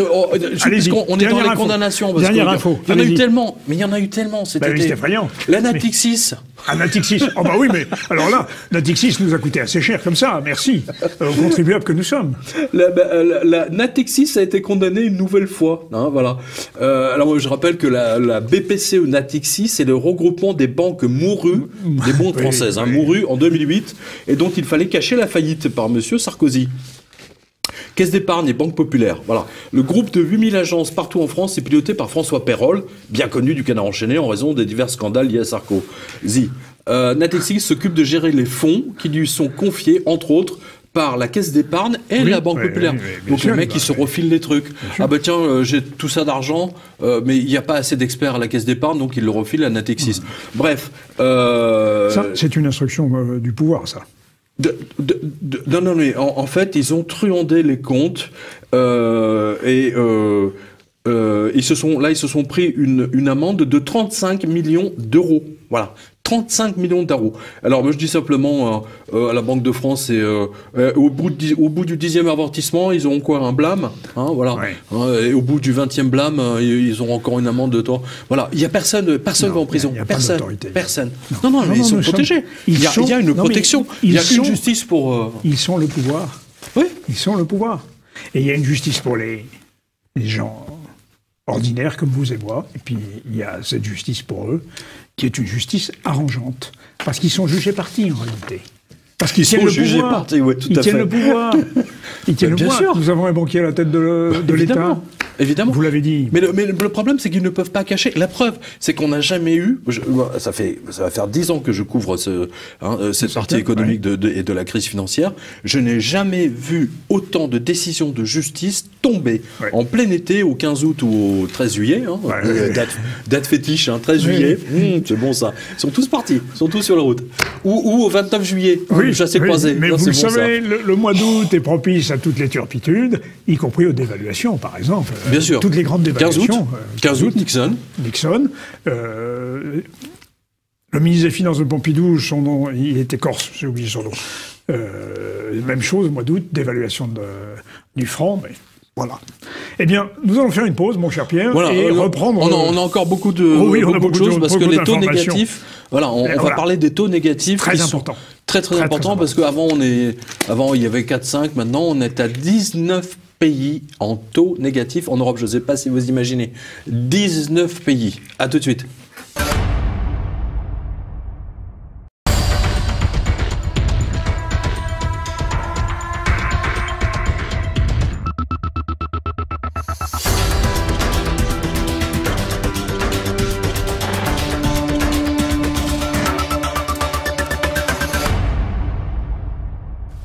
Allez-y. On est dans les condamnations. Dernière info. Il y en a eu tellement. Mais il y en a eu tellement. C'était effrayant. La Natixis. Natixis. Oh bah oui, mais alors là, Natixis nous a coûté assez cher comme ça. Merci aux contribuables que nous sommes. La Natixis a été condamnée une nouvelle fois. Hein, voilà. Alors je rappelle que la BPCE Natixis, c'est le regroupement des banques mourues, des banques françaises, mourues en 2008, et dont il fallait cacher la faillite par Monsieur Sarkozy. Caisse d'épargne et banque populaire. Voilà. Le groupe de 8000 agences partout en France est piloté par François Perrol, bien connu du Canard enchaîné en raison des divers scandales liés à Sarkozy. Natixis s'occupe de gérer les fonds qui lui sont confiés, entre autres, par la caisse d'épargne et la banque populaire. Donc le mec, il se refile les trucs. Ah bah tiens, j'ai tout ça d'argent, mais il n'y a pas assez d'experts à la caisse d'épargne, donc il le refile à Natixis. Bref. Ça, c'est une instruction du pouvoir, ça. Non, mais en fait, ils ont truandé les comptes et ils se sont pris une amende de 35 millions d'euros. Voilà. 35 millions d'euros. Alors, moi, je dis simplement à la Banque de France, au bout du 10e avertissement, ils auront quoi? Un blâme, voilà. Ouais. Et au bout du 20e blâme, ils auront encore une amende de temps. Voilà. Il y a personne va en prison. Personne. Non, mais ils sont protégés. Il y a une protection. Il y a une justice pour... Ils sont le pouvoir. Oui. Ils sont le pouvoir. Et il y a une justice pour les gens ordinaires comme vous et moi. Et puis, il y a cette justice pour eux, qui est une justice arrangeante. Parce qu'ils sont jugés partis, en réalité. Parce qu'ils tiennent le pouvoir. Ils tiennent le pouvoir. Ils tiennent le pouvoir. Sûr. Nous avons un banquier à la tête de l'État. Évidemment. Vous l'avez dit. Mais le problème, c'est qu'ils ne peuvent pas cacher. La preuve, c'est qu'on n'a jamais eu... ça va faire 10 ans que je couvre cette partie économique et de la crise financière. Je n'ai jamais vu autant de décisions de justice tomber en plein été, au 15 août ou au 13 juillet. Date fétiche, 13 juillet. C'est bon, ça. Ils sont tous partis. Ils sont tous sur la route. Ou au 29 juillet. Chassé croisé. Mais vous le savez, le mois d'août est propice à toutes les turpitudes, y compris aux dévaluations, par exemple. Bien sûr. Toutes les grandes dévaluations. 15 août, Nixon. Le ministre des Finances de Pompidou, son nom, il était corse, j'ai oublié son nom. Même chose, au mois d'août, dévaluation du franc, mais voilà. Eh bien, nous allons faire une pause, mon cher Pierre, et reprendre... On a encore beaucoup de choses, parce que les taux négatifs... Voilà, on va parler des taux négatifs. Très important. Très important, parce qu'avant, il y avait 4-5, maintenant, on est à 19 pays en taux négatif en Europe. Je ne sais pas si vous imaginez. 19 pays. À tout de suite.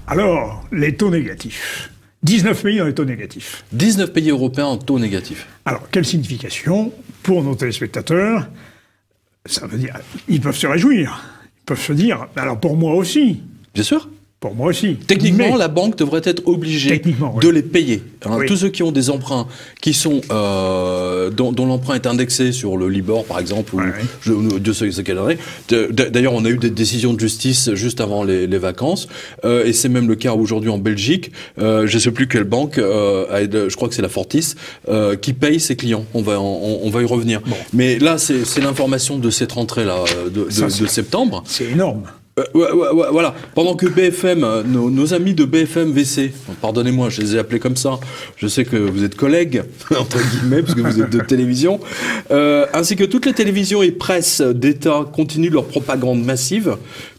Alors, les taux négatifs. 19 pays dans les taux négatifs. 19 pays européens en taux négatifs. Alors, quelle signification pour nos téléspectateurs? Ça veut dire, ils peuvent se réjouir. Ils peuvent se dire, alors pour moi aussi, Bien sûr. Pour moi aussi. Techniquement, la banque devrait être obligée de les payer. Hein. Tous ceux qui ont des emprunts qui sont dont l'emprunt est indexé sur le Libor, par exemple, ou de ce qu'elle aurait. D'ailleurs, on a eu des décisions de justice juste avant les vacances, et c'est même le cas aujourd'hui en Belgique. Je ne sais plus quelle banque, je crois que c'est la Fortis, qui paye ses clients. On va y revenir. Bon. Mais là, c'est l'information de cette rentrée-là de septembre. C'est énorme. Voilà. Pendant que BFM, nos amis de BFM VC, pardonnez-moi, je les ai appelés comme ça, je sais que vous êtes collègues, entre guillemets, parce que vous êtes de télévision, ainsi que toutes les télévisions et presses d'État continuent leur propagande massive,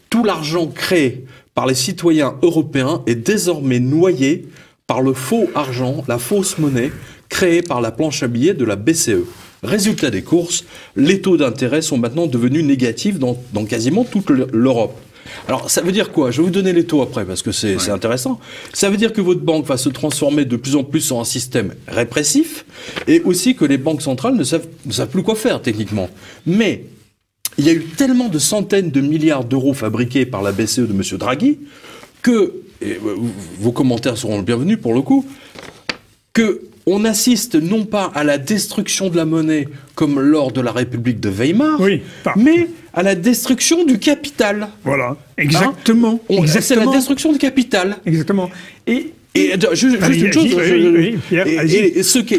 tout l'argent créé par les citoyens européens est désormais noyé par le faux argent, la fausse monnaie, créée par la planche à billets de la BCE. Résultat des courses, les taux d'intérêt sont maintenant devenus négatifs dans quasiment toute l'Europe. Alors, ça veut dire quoi? Je vais vous donner les taux après, parce que c'est intéressant. Ça veut dire que votre banque va se transformer de plus en plus en un système répressif, et aussi que les banques centrales ne savent plus quoi faire, techniquement. Mais il y a eu tellement de centaines de milliards d'euros fabriqués par la BCE de M. Draghi, que, et vos commentaires seront le bienvenu pour le coup, que on assiste non pas à la destruction de la monnaie comme lors de la République de Weimar, mais à la destruction du capital. Voilà, exactement. Hein, c'est la destruction du capital. Exactement. Et juste une chose,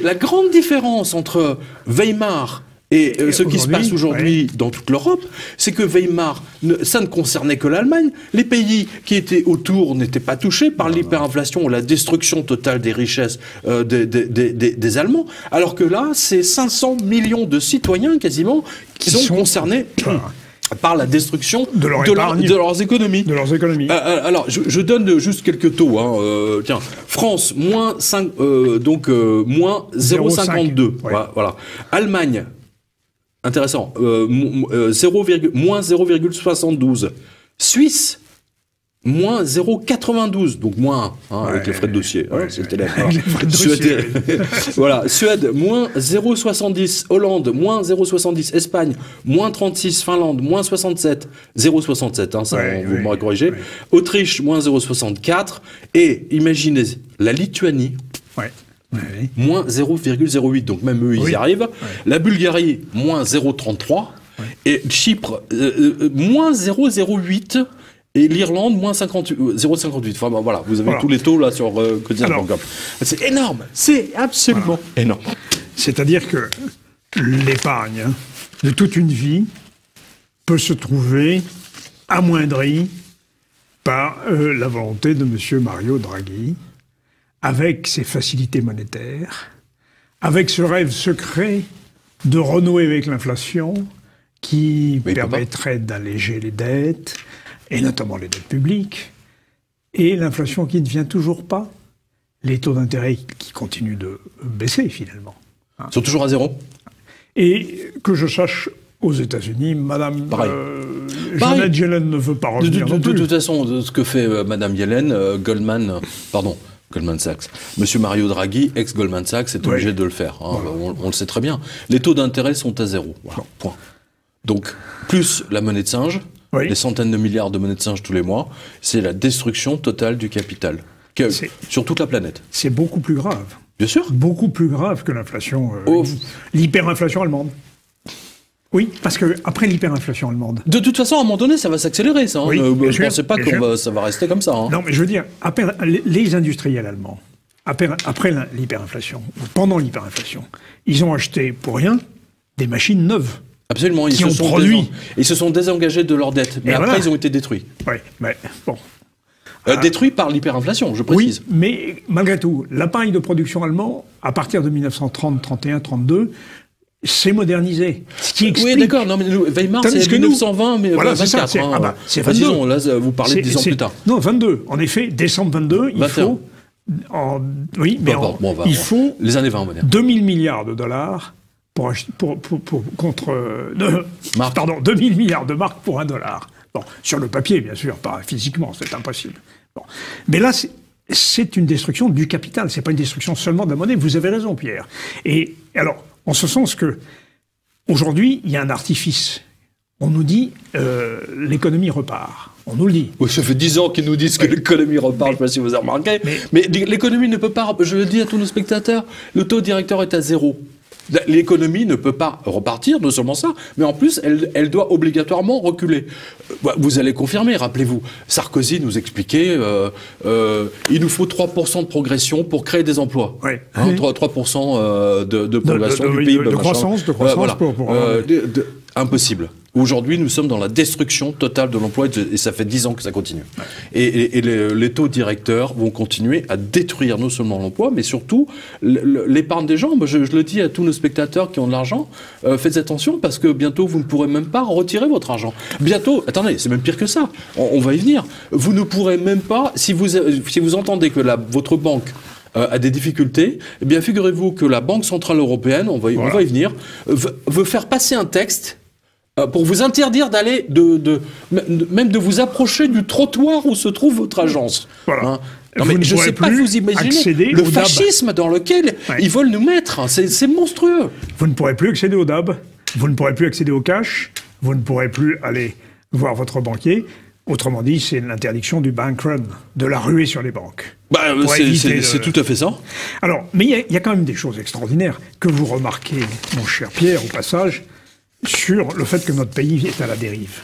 la grande différence entre Weimar et ce qui se passe aujourd'hui dans toute l'Europe, c'est que Weimar, ça ne concernait que l'Allemagne. Les pays qui étaient autour n'étaient pas touchés par l'hyperinflation ou la destruction totale des richesses des Allemands. Alors que là, c'est 500 millions de citoyens quasiment qui sont concernés par la destruction de leurs économies. Alors, je donne juste quelques taux. Hein. Tiens, France, moins 0,52. Voilà. Allemagne, intéressant, moins 0,72. Suisse, moins 0,92, donc moins 1, avec les frais de dossier. Voilà. Suède, moins 0,70. Hollande, moins 0,70. Espagne, moins 36. Finlande, moins 67. 0,67, hein, vous m'aurez corrigé. Autriche, moins 0,64. Et imaginez, la Lituanie, moins 0,08. Donc même eux, ils y arrivent. La Bulgarie, moins 0,33. Et Chypre, moins 0,08. Et l'Irlande, moins 0,58. Enfin, voilà, vous avez tous les taux là sur quotidien.com. C'est énorme, c'est absolument énorme. C'est-à-dire que l'épargne de toute une vie peut se trouver amoindrie par la volonté de M. Mario Draghi, avec ses facilités monétaires, avec ce rêve secret de renouer avec l'inflation qui permettrait d'alléger les dettes, et notamment les dettes publiques, et l'inflation qui ne vient toujours pas, les taux d'intérêt qui continuent de baisser finalement. Ils sont toujours à zéro. Et que je sache, aux États-Unis, Madame Janet Yellen ne veut pas revenir non plus. De toute façon, ce que fait Madame Yellen, Goldman Sachs. Monsieur Mario Draghi, ex-Goldman Sachs, est obligé de le faire. Hein, on le sait très bien. Les taux d'intérêt sont à zéro. Voilà, point. Donc, plus la monnaie de singe, les centaines de milliards de monnaies de singe tous les mois, c'est la destruction totale du capital, sur toute la planète. C'est beaucoup plus grave. Bien sûr. Beaucoup plus grave que l'inflation, l'hyperinflation allemande. Oui, parce qu'après l'hyperinflation allemande... De toute façon, à un moment donné, ça va s'accélérer, ça. Hein. Je ne pensais pas que ça va rester comme ça. Hein. Non, mais je veux dire, les industriels allemands, après l'hyperinflation, ou pendant l'hyperinflation, ils ont acheté pour rien des machines neuves. Absolument, ils se sont désengagés de leurs dettes, mais après ils ont été détruits. Oui, mais bon. Détruits par l'hyperinflation, je précise. Oui, mais malgré tout, l'appareil de production allemand, à partir de 1930, 31, 32, s'est modernisé. Ce qui explique... Oui, d'accord, non, mais Weimar, c'est 1920, mais voilà, 24. C'est 22. Disons, là, vous parlez de 10 ans plus tard. Non, 22. En effet, décembre 22, il faut... il faut... Les années 20, on va dire. 2000 milliards de dollars... Pardon, 2000 milliards de marques pour $1. Bon, sur le papier, bien sûr, pas physiquement, c'est impossible. Bon. Mais là, c'est une destruction du capital, c'est pas une destruction seulement de la monnaie. Vous avez raison, Pierre. Et alors, en ce sens que, aujourd'hui, il y a un artifice. On nous dit, l'économie repart. On nous le dit. Oui, ça fait 10 ans qu'ils nous disent que l'économie repart, je ne sais pas si vous avez remarqué. Mais l'économie ne peut pas, je le dis à tous nos spectateurs, le taux directeur est à 0. L'économie ne peut pas repartir, non seulement ça, mais en plus, elle doit obligatoirement reculer. Vous allez confirmer, rappelez-vous, Sarkozy nous expliquait il nous faut 3% de progression pour créer des emplois. Oui. 3% de progression du PIB. De croissance, voilà. Impossible. Aujourd'hui, nous sommes dans la destruction totale de l'emploi et ça fait 10 ans que ça continue. Ouais. Et les taux directeurs vont continuer à détruire non seulement l'emploi, mais surtout l'épargne des gens. Moi, je le dis à tous nos spectateurs qui ont de l'argent, faites attention parce que bientôt, vous ne pourrez même pas retirer votre argent. Bientôt, attendez, c'est même pire que ça. On va y venir. Vous ne pourrez même pas, si vous entendez que votre banque a des difficultés, eh bien, figurez-vous que la Banque Centrale Européenne, on va y venir, veut faire passer un texte pour vous interdire d'aller, même de vous approcher du trottoir où se trouve votre agence. Voilà. Hein. Non, mais je ne sais pas vous imaginez le fascisme dans lequel ils veulent nous mettre. C'est monstrueux. Vous ne pourrez plus accéder au DAB, vous ne pourrez plus accéder au cash, vous ne pourrez plus aller voir votre banquier. Autrement dit, c'est l'interdiction du bank run, de la ruée sur les banques. C'est tout à fait ça. Alors, mais il y a quand même des choses extraordinaires que vous remarquez, mon cher Pierre, au passage, sur le fait que notre pays est à la dérive.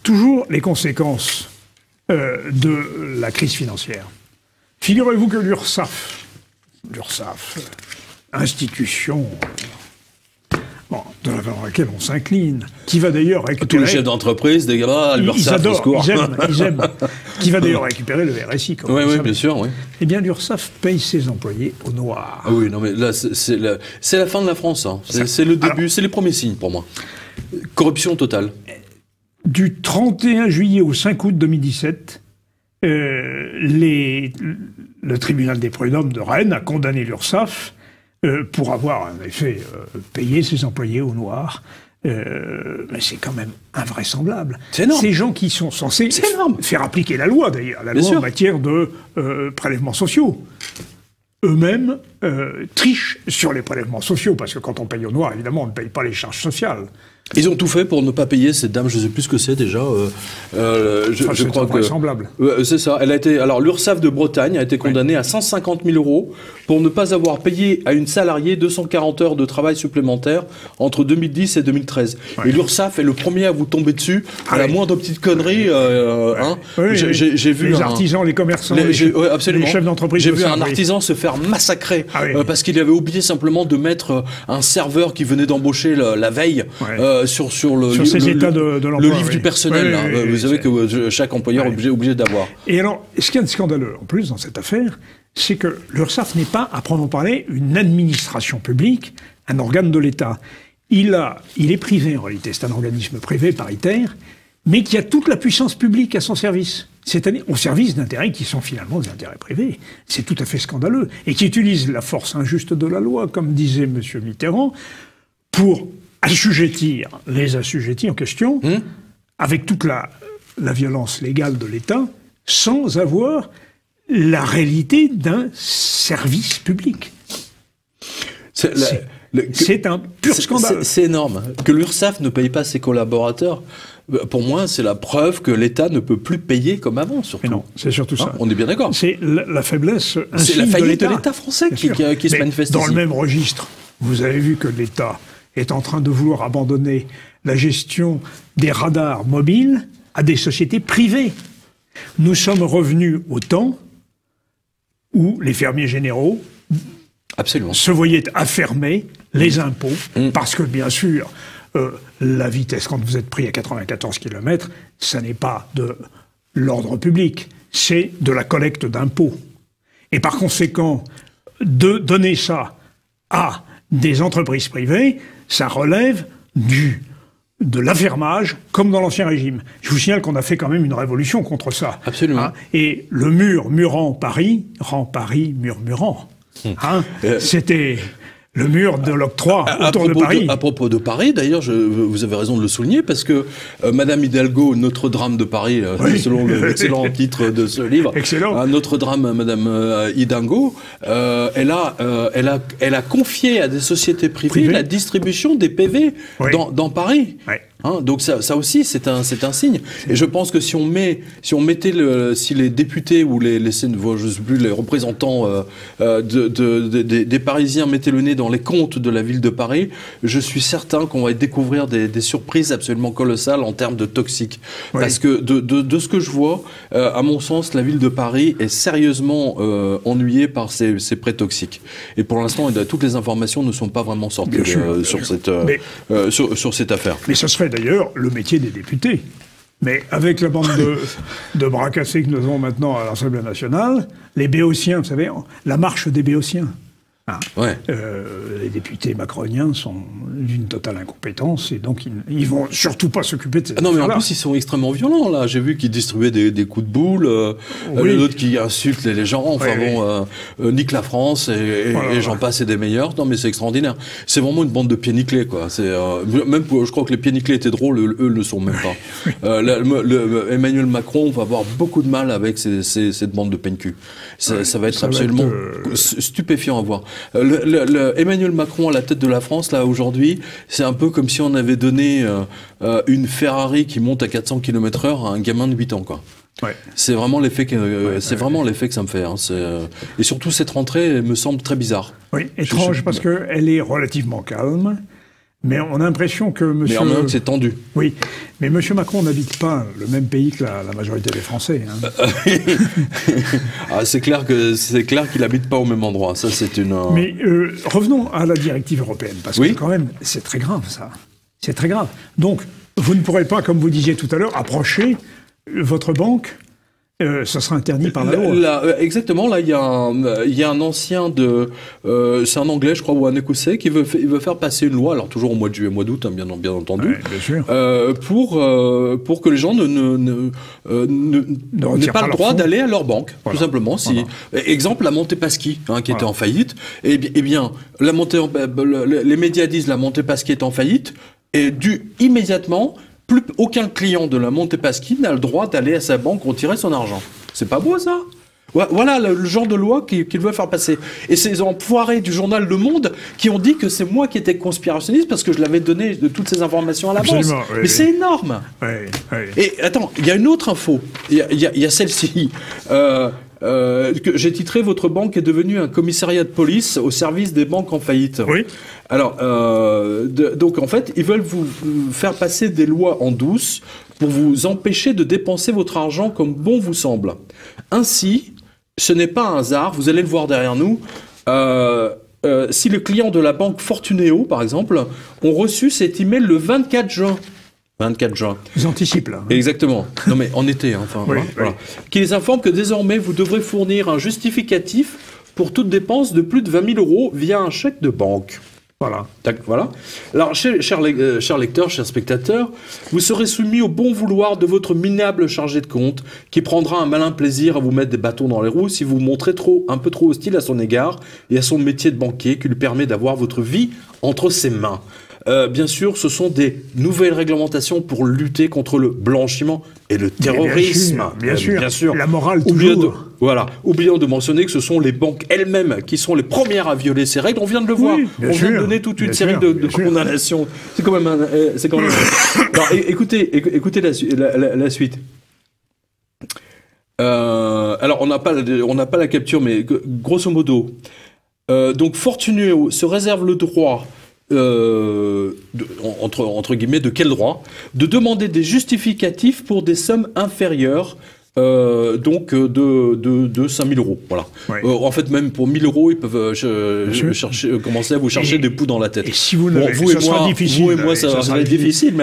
Toujours les conséquences de la crise financière. Figurez-vous que l'URSSAF, institution devant laquelle on s'incline, qui va d'ailleurs récupérer... Tous les chefs d'entreprise, des gars, l'URSSAF, au secours. Ils aiment. Qui va d'ailleurs récupérer le RSI. Oui, bien sûr, oui. Eh bien, l'URSSAF paye ses employés au noir. Ah oui, non, mais là, c'est la fin de la France. Hein. C'est le début, c'est les premiers signes pour moi. Corruption totale. Du 31 juillet au 5 août 2017, le tribunal des prud'hommes de Rennes a condamné l'URSSAF pour avoir, en effet, payé ses employés au noir. Mais c'est quand même invraisemblable. C'est énorme. Ces gens qui sont censés faire appliquer la loi, d'ailleurs, la loi en matière de prélèvements sociaux, eux-mêmes trichent sur les prélèvements sociaux, parce que quand on paye au noir, évidemment, on ne paye pas les charges sociales. Ils ont tout fait pour ne pas payer cette dame, je ne sais plus ce que c'est déjà. Je crois que invraisemblable. C'est ça. Elle a été. Alors l'URSSAF de Bretagne a été condamnée à 150 000 € pour ne pas avoir payé à une salariée 240 heures de travail supplémentaires entre 2010 et 2013. Et l'URSSAF est le premier à vous tomber dessus à la moindre petite connerie. J'ai vu les artisans, les commerçants, les chefs d'entreprise. J'ai vu un artisan se faire massacrer parce qu'il avait oublié simplement de mettre un serveur qui venait d'embaucher la veille. Sur ces états de l'emploi. Le livre du personnel, vous savez que chaque employeur est obligé d'avoir. Et alors, ce qui est scandaleux, en plus, dans cette affaire, c'est que l'URSSAF n'est pas, à proprement parler, une administration publique, un organe de l'État. Il est privé, en réalité. C'est un organisme privé, paritaire, mais qui a toute la puissance publique à son service. C'est-à-dire au service d'intérêts qui sont finalement des intérêts privés. C'est tout à fait scandaleux. Et qui utilise la force injuste de la loi, comme disait M. Mitterrand, pour assujettir les assujettis en question, avec toute la violence légale de l'État, sans avoir la réalité d'un service public. C'est un pur scandale. C'est énorme. Que l'URSSAF ne paye pas ses collaborateurs, pour moi, c'est la preuve que l'État ne peut plus payer comme avant, surtout. Mais non, c'est surtout ça. On est bien d'accord. C'est la faiblesse c'est la faillite de l'État français qui se manifeste dans ici. Le même registre, vous avez vu que l'État est en train de vouloir abandonner la gestion des radars mobiles à des sociétés privées. Nous sommes revenus au temps où les fermiers généraux se voyaient affermer les impôts, parce que, bien sûr, la vitesse, quand vous êtes pris à 94 km, ça n'est pas de l'ordre public, c'est de la collecte d'impôts. Et par conséquent, de donner ça à des entreprises privées, ça relève de l'affermage, comme dans l'Ancien Régime. Je vous signale qu'on a fait quand même une révolution contre ça. Absolument. Et le mur murant Paris rend Paris murmurant. C'était le mur de l'octroi autour de Paris. À propos de Paris, d'ailleurs, vous avez raison de le souligner, parce que Madame Hidalgo, Notre drame de Paris, selon l'excellent titre de ce livre, Notre drame, Madame Hidalgo, elle a confié à des sociétés privées la distribution des PV dans Paris. Donc ça aussi, c'est un signe. Et je pense que si les députés ou je sais plus, les représentants des Parisiens mettaient le nez dans les comptes de la ville de Paris, je suis certain qu'on va découvrir des surprises absolument colossales en termes de toxiques. Oui. Parce que de ce que je vois, à mon sens, la ville de Paris est sérieusement ennuyée par ces prêts toxiques. Et pour l'instant, toutes les informations ne sont pas vraiment sorties sur cette affaire. Mais ce serait d'ailleurs le métier des députés. Mais avec la bande de bras cassés que nous avons maintenant à l'Assemblée nationale, les béotiens, vous savez, la marche des béotiens. Les députés macroniens sont d'une totale incompétence et donc ils vont surtout pas s'occuper de ces non, mais en plus, ils sont extrêmement violents, là. J'ai vu qu'ils distribuaient des coups de boule, d'autres qui insultent les gens, niquent la France et j'en passe et des meilleurs. Non, mais c'est extraordinaire. C'est vraiment une bande de pieds nickelés, quoi. Je crois que les pieds nickelés étaient drôles, eux le sont même pas. Emmanuel Macron va avoir beaucoup de mal avec cette bande de peine-cul. Ça va être absolument stupéfiant à voir. Emmanuel Macron à la tête de la France, là, aujourd'hui, c'est un peu comme si on avait donné une Ferrari qui monte à 400 km/h à un gamin de 8 ans, quoi. Ouais. C'est vraiment l'effet que ça me fait. Et surtout, cette rentrée me semble très bizarre. Oui, étrange parce qu'elle est relativement calme. Mais on a l'impression que monsieur... Mais en même temps, c'est tendu. Oui, mais M. Macron n'habite pas le même pays que la majorité des Français. C'est clair qu'il n'habite pas au même endroit. Ça, c'est une... Mais revenons à la directive européenne, parce que quand même, c'est très grave, ça. C'est très grave. Donc, vous ne pourrez pas, comme vous disiez tout à l'heure, approcher votre banque... ça sera interdit par la loi. Exactement. Là, il y a un ancien c'est un Anglais, je crois, ou un Écossais, qui veut faire passer une loi, alors toujours au mois de juillet, mois d'août, bien entendu, bien sûr. pour que les gens n'aient pas le droit d'aller à leur banque, tout simplement. Exemple, la Montepaschi, qui était en faillite. Eh bien, les médias disent la Montepaschi est en faillite, et immédiatement. Plus aucun client de la Montepaschi n'a le droit d'aller à sa banque retirer son argent. C'est pas beau, ça ? Voilà le genre de loi qu'il veut faire passer. Et ces enfoirés du journal Le Monde qui ont dit que c'est moi qui étais conspirationniste parce que je l'avais donné de toutes ces informations à l'avance. Mais c'est énorme. Et attends, il y a une autre info. Il y a celle-ci. Que j'ai titré « Votre banque est devenue un commissariat de police au service des banques en faillite ». Oui. Alors, donc en fait, ils veulent vous faire passer des lois en douce pour vous empêcher de dépenser votre argent comme bon vous semble. Ainsi, ce n'est pas un hasard, vous allez le voir derrière nous, si les clients de la banque Fortuneo, par exemple, ont reçu cet email le 24 juin. 24 juin. Ils anticipent, là. Exactement. Non, mais en été, voilà. Qui les informe que désormais, vous devrez fournir un justificatif pour toute dépense de plus de 20 000 € via un chèque de banque. Voilà. Alors, chers lecteurs, chers spectateurs, vous serez soumis au bon vouloir de votre minable chargé de compte, qui prendra un malin plaisir à vous mettre des bâtons dans les roues si vous vous montrez un peu trop hostile à son égard et à son métier de banquier qui lui permet d'avoir votre vie entre ses mains. Bien sûr, ce sont des nouvelles réglementations pour lutter contre le blanchiment et le terrorisme. Bien sûr. La morale toujours. Oublions de mentionner que ce sont les banques elles-mêmes qui sont les premières à violer ces règles. On vient de le voir. On vient de donner toute une série de condamnations. C'est quand même Alors, écoutez la suite. Alors, on n'a pas la capture, mais grosso modo, donc Fortuneo se réserve le droit entre guillemets, de quel droit ? De demander des justificatifs pour des sommes inférieures donc de 5 000 €. Voilà. En fait, même pour 1 000 €, ils peuvent commencer à vous chercher des poux dans la tête. Et si vous n'avez vous et moi, ça va être difficile.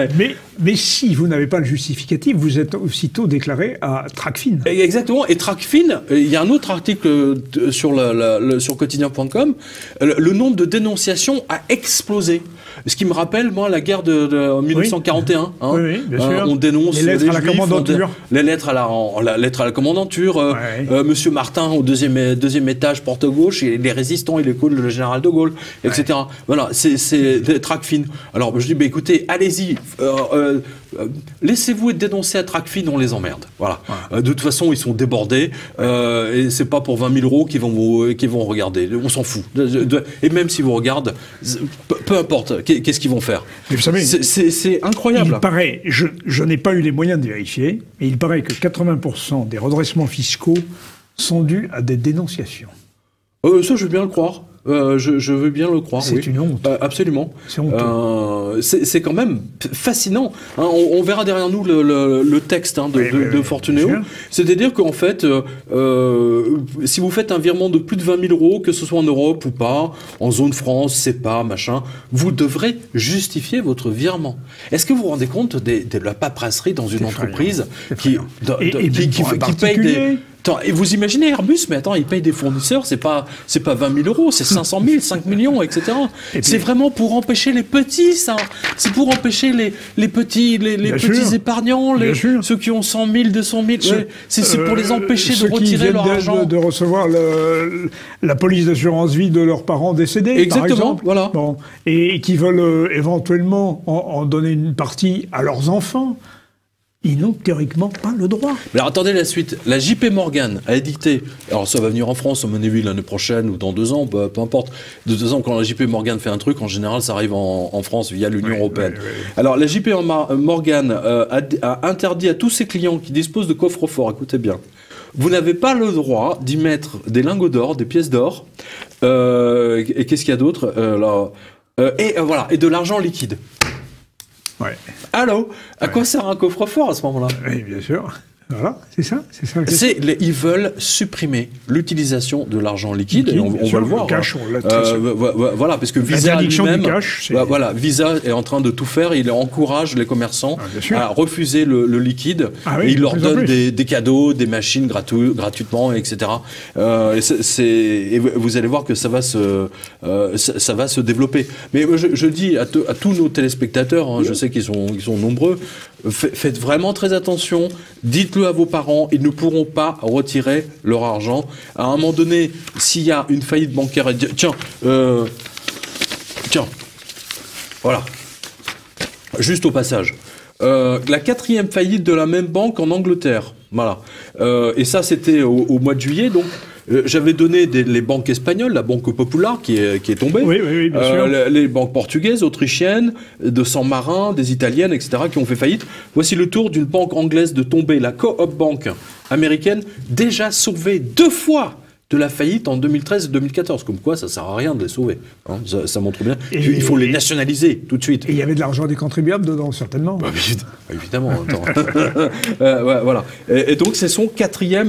Mais si vous n'avez pas le justificatif, vous êtes aussitôt déclaré à Tracfin. Exactement. Et Tracfin, il y a un autre article sur quotidien.com. Le nombre de dénonciations a explosé. Ce qui me rappelle, moi, la guerre de 1941. Oui, bien sûr. On dénonce les lettres à la commandanture. Les lettres la lettre à la commandanture. Monsieur Martin, au deuxième étage, porte gauche, et les résistants, il écoute le général de Gaulle, etc. Voilà, c'est Tracfin. Alors, je dis, écoutez, allez-y. Laissez-vous être dénoncé à Tracfin, on les emmerde. Voilà. De toute façon, ils sont débordés. Et c'est pas pour 20 000 € qu'ils vont regarder. On s'en fout. Et même si vous regardez, peu importe, qu'est-ce qu'ils vont faire? Mais vous savez, c'est incroyable. Il paraît, je n'ai pas eu les moyens de vérifier, mais il paraît que 80% des redressements fiscaux sont dus à des dénonciations. Ça, je veux bien le croire. Je veux bien le croire. C'est une honte. Absolument. C'est honteux. C'est quand même fascinant. Hein, on verra derrière nous le texte de Fortunéo. C'est-à-dire qu'en fait, si vous faites un virement de plus de 20 000 euros, que ce soit en Europe ou pas, en zone France, CEPA, machin, vous devrez justifier votre virement. Est-ce que vous vous rendez compte de la paperasserie dans une entreprise qui paye des... Attends, et vous imaginez Airbus, mais attends, ils payent des fournisseurs, c'est pas 20 000 euros, c'est 500 000, 5 millions, etc. C'est vraiment pour empêcher les petits, ça. C'est pour empêcher les petits épargnants, ceux qui ont 100 000, 200 000. C'est pour les empêcher de retirer leur argent. De recevoir la police d'assurance vie de leurs parents décédés, exactement, par exemple. Voilà. Bon, et qui veulent éventuellement en donner une partie à leurs enfants. Ils n'ont théoriquement pas le droit. Mais alors attendez la suite. La JP Morgan a édicté, alors ça va venir en France, au mon avis l'année prochaine ou dans 2 ans, peu importe. De 2 ans, quand la JP Morgan fait un truc, en général ça arrive en France via l'Union européenne. Oui. Alors la JP Morgan a interdit à tous ses clients qui disposent de coffres-forts, écoutez bien, vous n'avez pas le droit d'y mettre des lingots d'or, des pièces d'or, et qu'est-ce qu'il y a d'autre et de l'argent liquide. Ouais. Allô? À quoi sert un coffre-fort à ce moment-là? Oui, bien sûr. Voilà, c'est ça. Ils veulent supprimer l'utilisation de l'argent liquide, et on va le voir. Le cash, voilà, parce que Visa lui-même, cash, voilà, Visa est en train de tout faire. Il encourage les commerçants à refuser le liquide. Et il leur donne des cadeaux, des machines gratuitement, etc. Et vous allez voir que ça va se développer. Mais je dis à tous nos téléspectateurs, hein, je sais qu'ils sont nombreux, faites vraiment très attention. Dites-le à vos parents, ils ne pourront pas retirer leur argent. À un moment donné, s'il y a une faillite bancaire, tiens, voilà, juste au passage, la 4e faillite de la même banque en Angleterre, voilà, et ça c'était au mois de juillet, donc. J'avais donné les banques espagnoles, la Banque Popular qui est tombée, oui, bien sûr. Les banques portugaises, autrichiennes, de San Marin, des italiennes, etc., qui ont fait faillite. Voici le tour d'une banque anglaise de tomber, la Co-op Bank américaine, déjà sauvée 2 fois de la faillite en 2013 et 2014. Comme quoi, ça sert à rien de les sauver. Hein, ça montre bien. Il faut les nationaliser tout de suite. Et il y avait de l'argent des contribuables dedans, certainement. Bah, évidemment. Voilà. Et donc, c'est son quatrième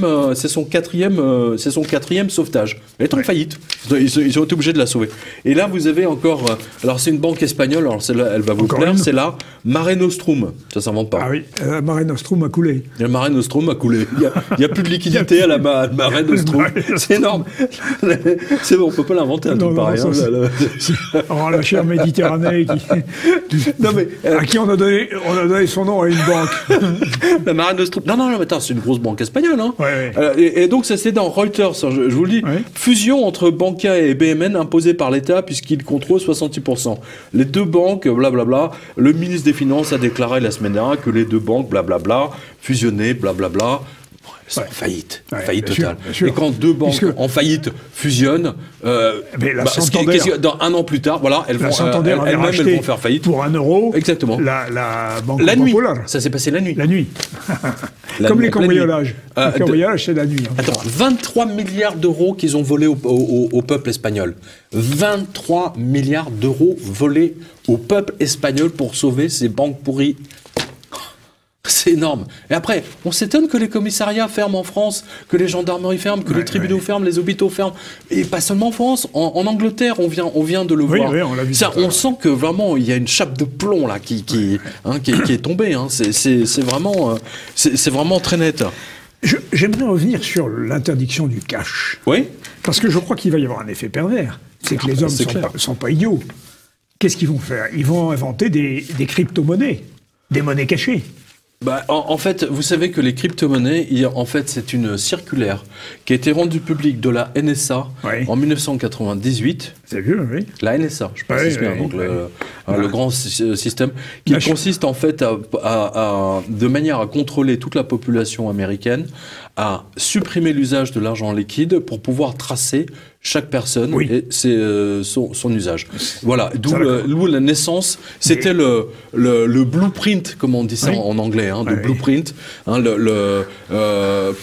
sauvetage. Elle est en faillite. Ils ont été obligés de la sauver. Et là, vous avez encore... alors, c'est une banque espagnole. Alors, celle-là, elle va vous plaire. C'est la Mare Nostrum. Ça s'invente pas. Ah oui, la Mare Nostrum a coulé. La Mare Nostrum a coulé. Il n'y a plus de liquidité à la Mare Nostrum. C'est énorme. C'est bon, on peut pas l'inventer un truc pareil. Oh, la chère Méditerranée à qui on a donné son nom à une banque. La Mare Nostrum. Non, mais attends, c'est une grosse banque espagnole. Hein. Ouais. Et donc, ça c'est dans Reuters, je vous le dis. Ouais. Fusion entre Bankia et BMN imposée par l'État puisqu'il contrôle 66%. Les 2 banques, blablabla. Le ministre des Finances a déclaré la semaine dernière que les 2 banques, blablabla, fusionnées, blablabla. C'est faillite, faillite totale. Et quand 2 banques en faillite fusionnent, dans 1 an plus tard, voilà, elles vont faire faillite. Pour 1 euro, exactement. La Banque Populaire. Ça s'est passé la nuit. La nuit. Comme les cambriolages. Les cambriolages, c'est la nuit. Attends, 23 milliards d'euros qu'ils ont volés au peuple espagnol. 23 milliards d'euros volés au peuple espagnol pour sauver ces banques pourries. C'est énorme. Et après, on s'étonne que les commissariats ferment en France, que les gendarmeries ferment, que les tribunaux ferment, les hôpitaux ferment. Et pas seulement en France. En Angleterre, on vient de le voir. Oui, on l'a vu. On sent que vraiment, il y a une chape de plomb là qui est tombée. Hein. C'est vraiment très net. J'aimerais revenir sur l'interdiction du cash. Oui. Parce que je crois qu'il va y avoir un effet pervers. C'est que les hommes sont pas idiots. Qu'est-ce qu'ils vont faire? Ils vont inventer des crypto-monnaies, des monnaies cachées. En fait, vous savez que les crypto-monnaies, c'est une circulaire qui a été rendue publique de la NSA en 1998 C'est vieux, oui. La NSA, je précise bien, donc le grand système qui consiste en fait de manière à contrôler toute la population américaine, à supprimer l'usage de l'argent liquide pour pouvoir tracer chaque personne et son usage. Voilà, d'où la naissance. C'était le blueprint, comme on dit ça en anglais, le blueprint,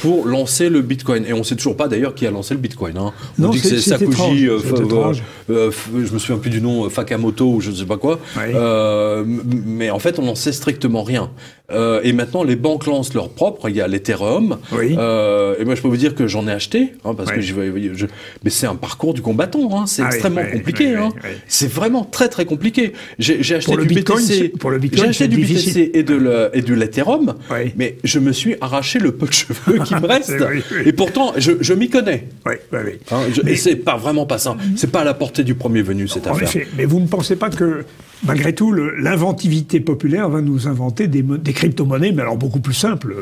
pour lancer le Bitcoin. Et on ne sait toujours pas d'ailleurs qui a lancé le Bitcoin. Hein. On dit que c'est Sakushi, je me souviens plus du nom, Fakamoto ou je ne sais pas quoi. Mais en fait, on n'en sait strictement rien. Et maintenant, les banques lancent leur propre. Il y a l'Ethereum. Et moi, je peux vous dire que j'en ai acheté, parce que mais c'est un parcours du combattant. Hein. C'est extrêmement compliqué. C'est vraiment très très compliqué. J'ai acheté du BTC. Pour le Bitcoin, j'ai acheté du BTC et de l'Ethereum, mais je me suis arraché le peu de cheveux qui me reste. Et pourtant, je m'y connais. Et c'est pas vraiment pas ça. C'est pas à la portée du premier venu cette affaire. Effet, mais vous ne pensez pas que malgré tout, l'inventivité populaire va nous inventer des crypto-monnaies, mais alors beaucoup plus simples.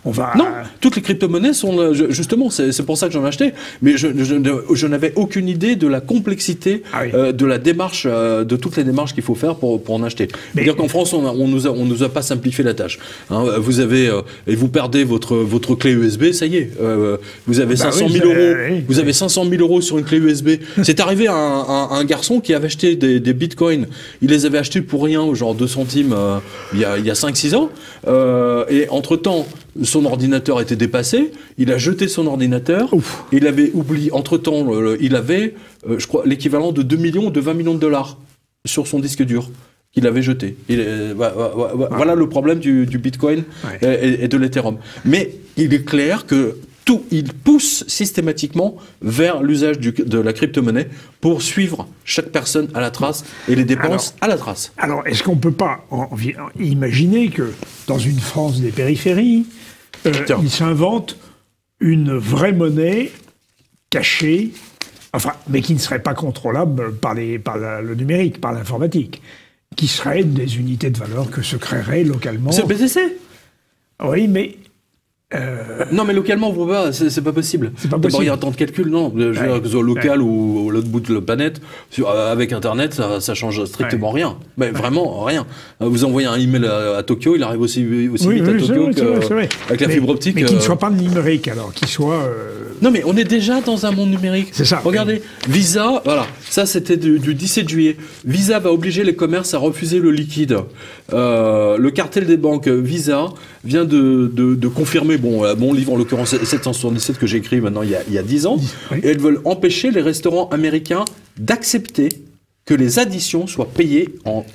Non, toutes les crypto-monnaies sont... Justement, c'est pour ça que j'en ai acheté. Mais je n'avais aucune idée de la complexité de la démarche, de toutes les démarches qu'il faut faire pour en acheter. C'est-à-dire qu'en France, on nous a pas simplifié la tâche. Hein, vous avez... et vous perdez votre clé USB, ça y est. Vous avez 500 000 euros. Vous avez 500 000 euros sur une clé USB. C'est arrivé à un garçon qui avait acheté des bitcoins. Il les avait achetés pour rien, genre 2 centimes, il y a 5-6 ans. Et entre-temps, son ordinateur était dépassé. Il a jeté son ordinateur. Il avait oublié. Entre-temps, il avait, je crois, l'équivalent de 2 millions ou de 20 millions de dollars sur son disque dur qu'il avait jeté. Voilà le problème du Bitcoin et de l'Ethereum. Mais il est clair que il pousse systématiquement vers l'usage de la crypto-monnaie pour suivre chaque personne à la trace et les dépenses à la trace. Alors, est-ce qu'on ne peut pas imaginer que dans une France des périphéries, il s'invente une vraie monnaie cachée, mais qui ne serait pas contrôlable par le numérique, par l'informatique, qui serait des unités de valeur que se créeraient localement. C'est le BTC. Oui, mais... Non, mais localement, c'est pas possible. D'abord, il y a un temps de calcul, non. Que ce soit local ou l'autre bout de la planète, avec Internet, ça change strictement rien. Mais vraiment rien. Vous envoyez un email à Tokyo, il arrive aussi vite à Tokyo qu'avec la fibre optique. Mais qu'il ne soit pas numérique, alors, qu'il soit... Non, mais on est déjà dans un monde numérique. C'est ça. Regardez, Visa, voilà, ça c'était du 17 juillet. Visa va obliger les commerces à refuser le liquide. Le cartel des banques Visa vient de confirmer, mon livre en l'occurrence 777 que j'ai écrit maintenant il y a 10 ans, et elles veulent empêcher les restaurants américains d'accepter que les additions soient payées en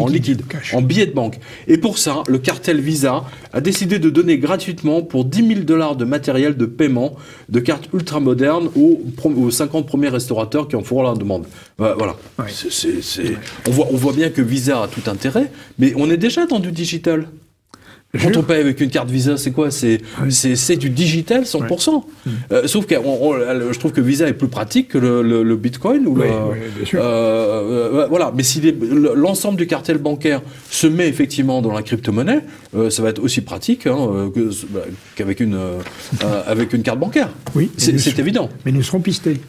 liquide, en billets de banque. Et pour ça, le cartel Visa a décidé de donner gratuitement pour 10 000 $ de matériel de paiement de cartes ultra modernes aux 50 premiers restaurateurs qui en feront la demande. Voilà. On voit bien que Visa a tout intérêt, mais on est déjà dans du digital. Quand on paye avec une carte Visa, c'est quoi? C'est du digital 100%. Sauf que je trouve que Visa est plus pratique que le Bitcoin. Bien sûr. Voilà. Mais si l'ensemble du cartel bancaire se met effectivement dans la crypto-monnaie, ça va être aussi pratique qu'avec avec une carte bancaire. Oui, c'est évident. Mais nous serons pistés.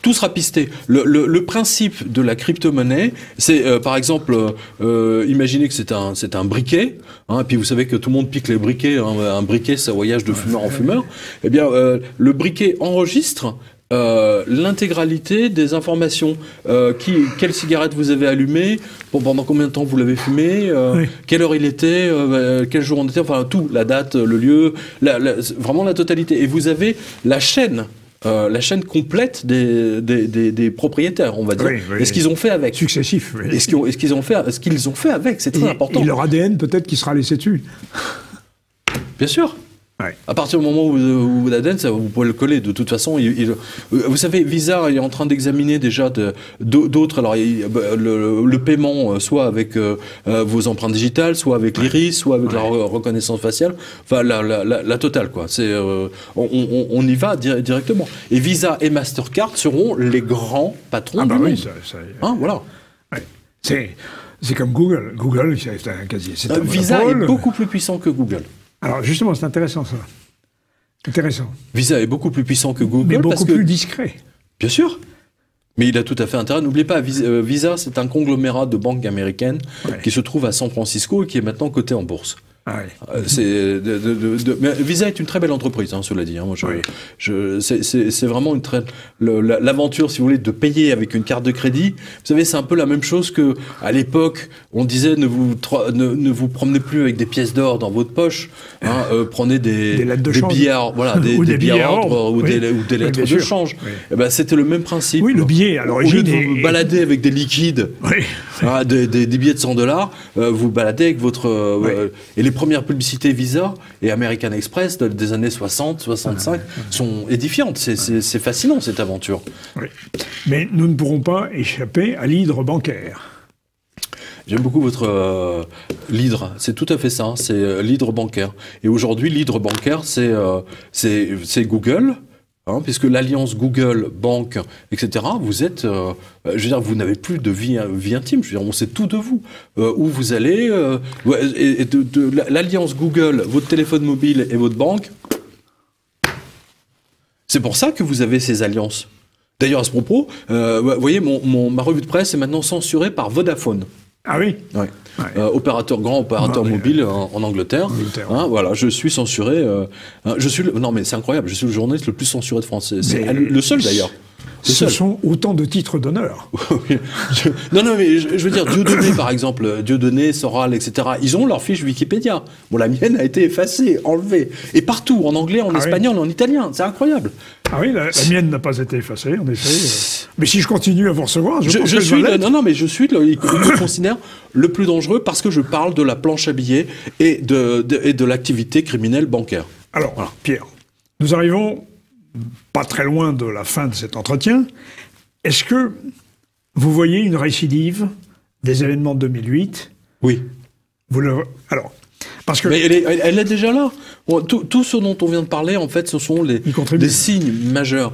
Tout sera pisté. Le principe de la crypto-monnaie, c'est par exemple, imaginez que c'est un briquet, et puis vous savez que tout le monde pique les briquets, un briquet ça voyage de fumeur en fumeur, eh bien le briquet enregistre l'intégralité des informations, quelle cigarette vous avez allumée, pendant combien de temps vous l'avez fumée, quelle heure il était, quel jour on était, enfin tout, la date, le lieu, vraiment la totalité. Et vous avez la chaîne complète des propriétaires, on va dire. Et ce qu'ils ont fait avec. Successif. Et ce qu'ils ont fait avec, c'est très important. Et leur ADN peut-être qui sera laissé dessus. Bien sûr. À partir du moment où l'ADN, vous pouvez le coller. De toute façon, vous savez, Visa est en train d'examiner déjà d'autres. Alors, le paiement, soit avec vos empreintes digitales, soit avec l'iris, soit avec la reconnaissance faciale. Enfin, la totale, quoi. On y va directement. Et Visa et Mastercard seront les grands patrons du monde. Voilà. C'est comme Google. Google, c'est un casier. Visa est beaucoup plus puissant que Google. Alors justement, c'est intéressant ça. Intéressant. Visa est beaucoup plus puissant que Google. Mais beaucoup plus discret. Bien sûr. Mais il a tout à fait intérêt. N'oubliez pas, Visa, c'est un conglomérat de banques américaines qui se trouve à San Francisco et qui est maintenant coté en bourse. Ah oui. Mais Visa est une très belle entreprise, hein, cela dit. Hein. C'est vraiment l'aventure, si vous voulez, de payer avec une carte de crédit. Vous savez, c'est un peu la même chose que à l'époque, on disait ne vous promenez plus avec des pièces d'or dans votre poche. Hein, prenez des billets, voilà, des billets à ordre ou des lettres de change. Oui. Et ben, c'était le même principe. Oui, le billet. Alors, au lieu de vous balader avec des liquides, des billets de $100, vous baladez avec votre et les premières publicités Visa et American Express des années 60, 65 sont édifiantes. C'est fascinant, cette aventure. Oui. Mais nous ne pourrons pas échapper à l'hydre bancaire. J'aime beaucoup votre l'hydre. C'est tout à fait ça. C'est l'hydre bancaire. Et aujourd'hui, l'hydre bancaire, c'est Google. Hein, puisque l'alliance Google, banque, etc., vous êtes, je veux dire, vous n'avez plus de vie intime. Je veux dire, on sait tout de vous. Où vous allez, l'alliance Google, votre téléphone mobile et votre banque. C'est pour ça que vous avez ces alliances. D'ailleurs, à ce propos, vous voyez, ma revue de presse est maintenant censurée par Vodafone. Ah oui. Ouais. Grand opérateur mobile en Angleterre. Hein, voilà, je suis censuré. Non, mais c'est incroyable. Je suis le journaliste le plus censuré de France. C'est le seul d'ailleurs. Ce sont autant de titres d'honneur. Non, mais je veux dire, Dieudonné, par exemple, Dieudonné, Soral, etc., ils ont leur fiche Wikipédia. Bon, la mienne a été effacée, enlevée. Et partout, en anglais, en espagnol, en italien. C'est incroyable. Ah oui, la mienne n'a pas été effacée, en effet. Mais si je continue à vous recevoir, je pense que je me considère le plus dangereux parce que je parle de la planche à billets et de l'activité criminelle bancaire. Alors, voilà. Pierre, nous arrivons pas très loin de la fin de cet entretien. Est-ce que vous voyez une récidive des événements de 2008 ? Oui. Alors, parce que... Mais elle est déjà là. Tout ce dont on vient de parler, en fait, ce sont des signes majeurs.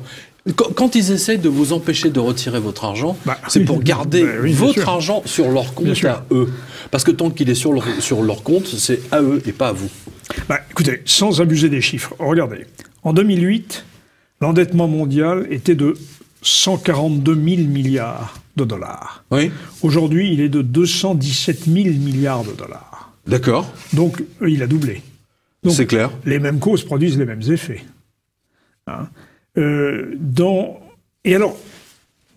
Quand ils essayent de vous empêcher de retirer votre argent, c'est pour garder votre argent sur leur compte à eux. Parce que tant qu'il est sur leur compte, c'est à eux et pas à vous. Écoutez, sans abuser des chiffres, regardez. En 2008, l'endettement mondial était de 142 000 milliards de dollars. Oui. Aujourd'hui, il est de 217 000 milliards de dollars. D'accord. Donc, il a doublé. C'est clair. Les mêmes causes produisent les mêmes effets. Hein. Et alors,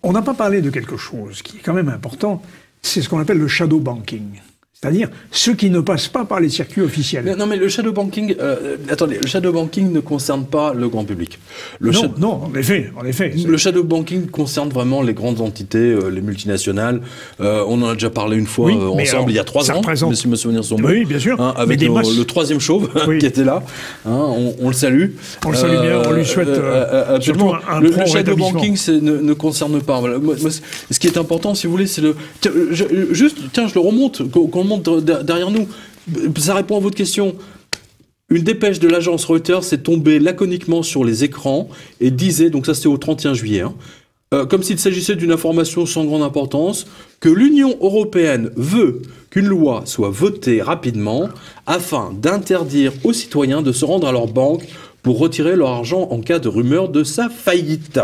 on n'a pas parlé de quelque chose qui est quand même important, c'est ce qu'on appelle le shadow banking. C'est-à-dire ceux qui ne passent pas par les circuits officiels. Non, mais le shadow banking, le shadow banking ne concerne pas le grand public. Non, en effet. Le shadow banking concerne vraiment les grandes entités, les multinationales. On en a déjà parlé une fois ensemble, il y a 3 ans, si mes souvenirs sont bons. Oui, bien sûr. Hein, avec le troisième chauve qui était là. Hein, on le salue. On le salue bien, on lui souhaite surtout un le shadow banking ne concerne pas. Voilà. Moi, ce qui est important, si vous voulez, c'est je le remonte, qu'on monte derrière nous. Ça répond à votre question. Une dépêche de l'agence Reuters est tombée laconiquement sur les écrans et disait, donc ça c'était au 31 juillet, comme s'il s'agissait d'une information sans grande importance, que l'Union européenne veut qu'une loi soit votée rapidement afin d'interdire aux citoyens de se rendre à leur banque pour retirer leur argent en cas de rumeur de sa faillite.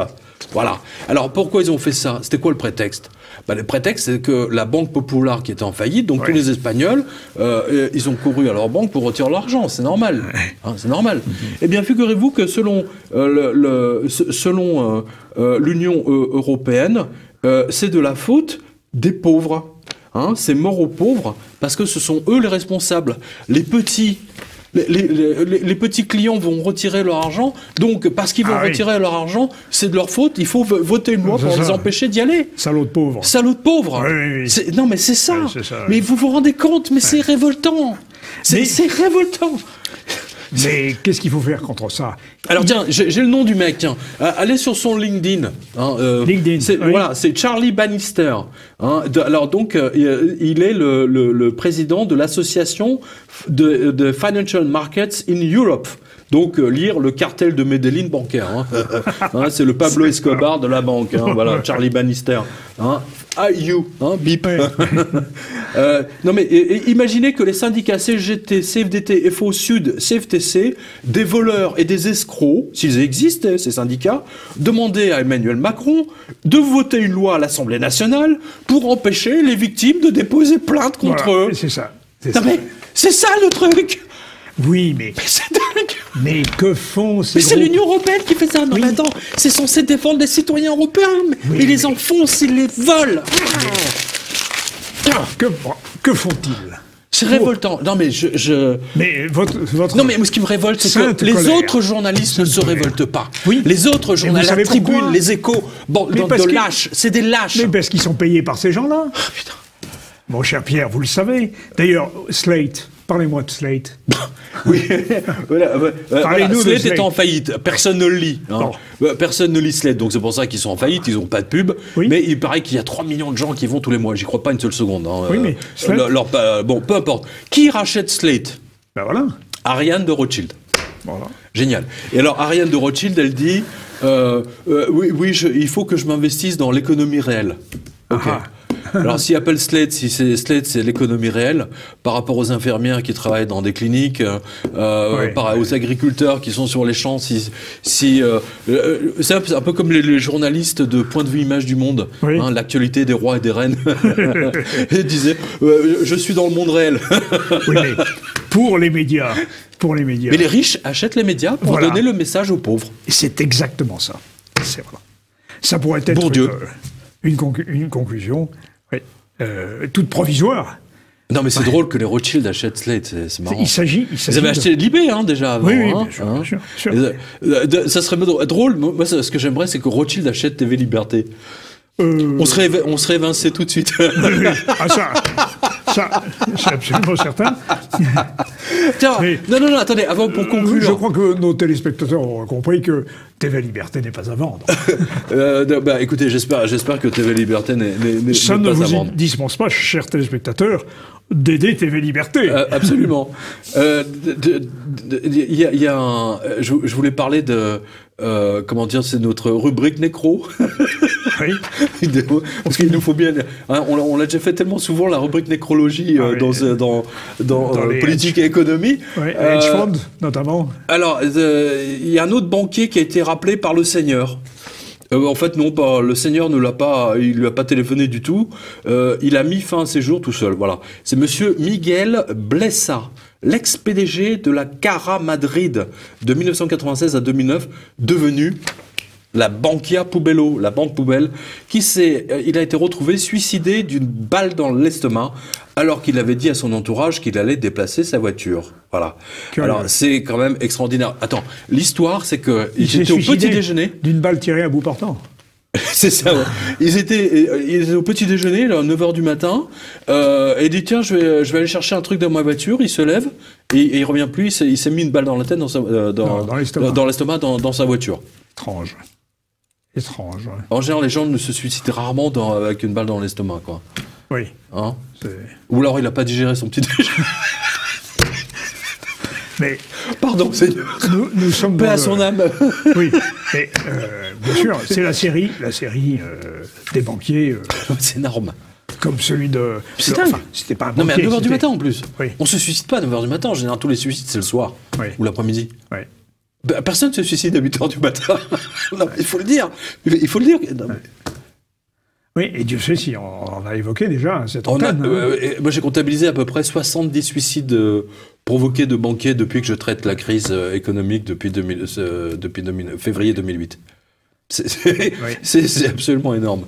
Voilà. Alors pourquoi ils ont fait ça ? C'était quoi le prétexte ? Le prétexte, c'est que la Banque Populaire qui était en faillite, donc tous les Espagnols, ils ont couru à leur banque pour retirer l'argent. C'est normal. Hein, c'est normal. Eh bien, figurez-vous que selon l'Union européenne, c'est de la faute des pauvres. Hein, c'est mort aux pauvres parce que ce sont eux les responsables. Les petits clients vont retirer leur argent, donc parce qu'ils vont retirer leur argent, c'est de leur faute, il faut voter une loi pour les empêcher d'y aller. Salaud de pauvres. Salaud de pauvres. Oui. Non mais c'est ça. Mais vous vous rendez compte, mais c'est révoltant. C'est révoltant. Mais qu'est-ce qu'il faut faire contre ça ? Alors tiens, j'ai le nom du mec, tiens. Allez sur son LinkedIn. LinkedIn. Voilà, c'est Charlie Bannister. Alors donc, il est le président de l'association de Financial Markets in Europe. Donc, lire le cartel de Medellín bancaire. C'est le Pablo Escobar de la banque. Voilà, Charlie Bannister. IU, bip. Non mais imaginez que les syndicats CGT, CFDT, FO Sud, CFTC, des voleurs et des escrocs, s'ils existaient, ces syndicats, demandaient à Emmanuel Macron de voter une loi à l'Assemblée nationale pour empêcher les victimes de déposer plainte contre eux. C'est ça. C'est ça le truc. Oui, mais c'est dingue. Mais que font ces Mais c'est l'Union européenne qui fait ça. Non, mais attends, c'est censé défendre les citoyens européens, mais ils les enfoncent, ils les volent. Que font-ils? C'est révoltant. Non, mais Mais votre... Non, mais ce qui me révolte, c'est que les autres journalistes ne se révoltent pas. Oui. Les autres journalistes, la Tribune, les Échos, de lâches, c'est des lâches. Mais parce qu'ils sont payés par ces gens-là. Oh, putain. Mon cher Pierre, vous le savez. D'ailleurs, Slate, parlez-moi de Slate. Oui, Slate est en faillite. Personne ne le lit. Personne ne lit Slate, donc c'est pour ça qu'ils sont en faillite. Ils n'ont pas de pub. Oui. Mais il paraît qu'il y a 3 millions de gens qui vont tous les mois. J'y crois pas une seule seconde. Oui, mais bon, peu importe. Qui rachète Slate? Ben voilà. Ariane de Rothschild. Voilà. Génial. Et alors Ariane de Rothschild, elle dit il faut que je m'investisse dans l'économie réelle. Ok. Alors, s'il appelle Slate, Slate, c'est l'économie réelle, par rapport aux infirmières qui travaillent dans des cliniques, aux agriculteurs qui sont sur les champs, c'est un peu comme les journalistes de Point de vue Image du Monde, l'actualité des rois et des reines. Ils disaient, je suis dans le monde réel. Oui, mais pour les médias. Mais les riches achètent les médias pour donner le message aux pauvres. Et c'est exactement ça. Ça pourrait être une conclusion toute provisoire. Non, mais c'est drôle que les Rothschild achètent Slate, c'est marrant. Ils avaient acheté Libé déjà avant. Oui, bien sûr. Ça serait drôle. Moi, ce que j'aimerais, c'est que Rothschild achète TV Liberté. On serait évincé tout de suite. Ça, c'est absolument certain. Tiens, non, attendez, avant pour conclure. Je crois que nos téléspectateurs ont compris que TV Liberté n'est pas à vendre. Écoutez, j'espère que TV Liberté n'est pas à vendre. Ça ne vous dispense pas, chers téléspectateurs, d'aider TV Liberté. Absolument. Je voulais parler de... c'est notre rubrique nécro. Oui. Parce qu'il nous faut bien... on l'a déjà fait tellement souvent, la rubrique nécrologie, dans politique et économie. Oui, hedge fund, notamment. Alors, il y a un autre banquier qui a été rappelé par le Seigneur. En fait, non, le Seigneur il lui a pas téléphoné du tout. Il a mis fin à ses jours tout seul. Voilà. C'est Monsieur Miguel Blesa, l'ex-PDG de la Cara Madrid de 1996 à 2009, devenu la Bankia Pubello, la banque poubelle, il a été retrouvé suicidé d'une balle dans l'estomac, alors qu'il avait dit à son entourage qu'il allait déplacer sa voiture. Voilà. Alors, c'est quand même extraordinaire. Attends, l'histoire, c'est qu'ils étaient au petit déjeuner. D'une balle tirée à bout portant. C'est ça, ouais. Ils étaient au petit déjeuner, là, à 9h du matin, et il dit, tiens, je vais aller chercher un truc dans ma voiture. Il se lève, et il revient plus, il s'est mis une balle dans la tête, dans l'estomac, dans sa voiture. Étrange. Ouais. En général, les gens ne se suicident rarement avec une balle dans l'estomac, quoi. Oui. Ou alors il n'a pas digéré son petit déjeuner. Mais pardon, Seigneur. Nous sommes paix à son âme. Oui, mais bien sûr, c'est la série des banquiers. C'est énorme. Comme celui de... C'est dingue. C'était pas un banquier. Non, mais à 9h du matin en plus. Oui. On se suicide pas à 9h du matin. En général, tous les suicides, c'est le soir. Ou l'après-midi. Oui. Personne ne se suicide à 8h du matin. Non, il faut le dire. Il faut le dire. Non, mais... Oui, et Dieu sait si on a évoqué déjà cette antenne. Moi, j'ai comptabilisé à peu près 70 suicides provoqués de banquiers depuis que je traite la crise économique depuis février 2008. C'est absolument énorme.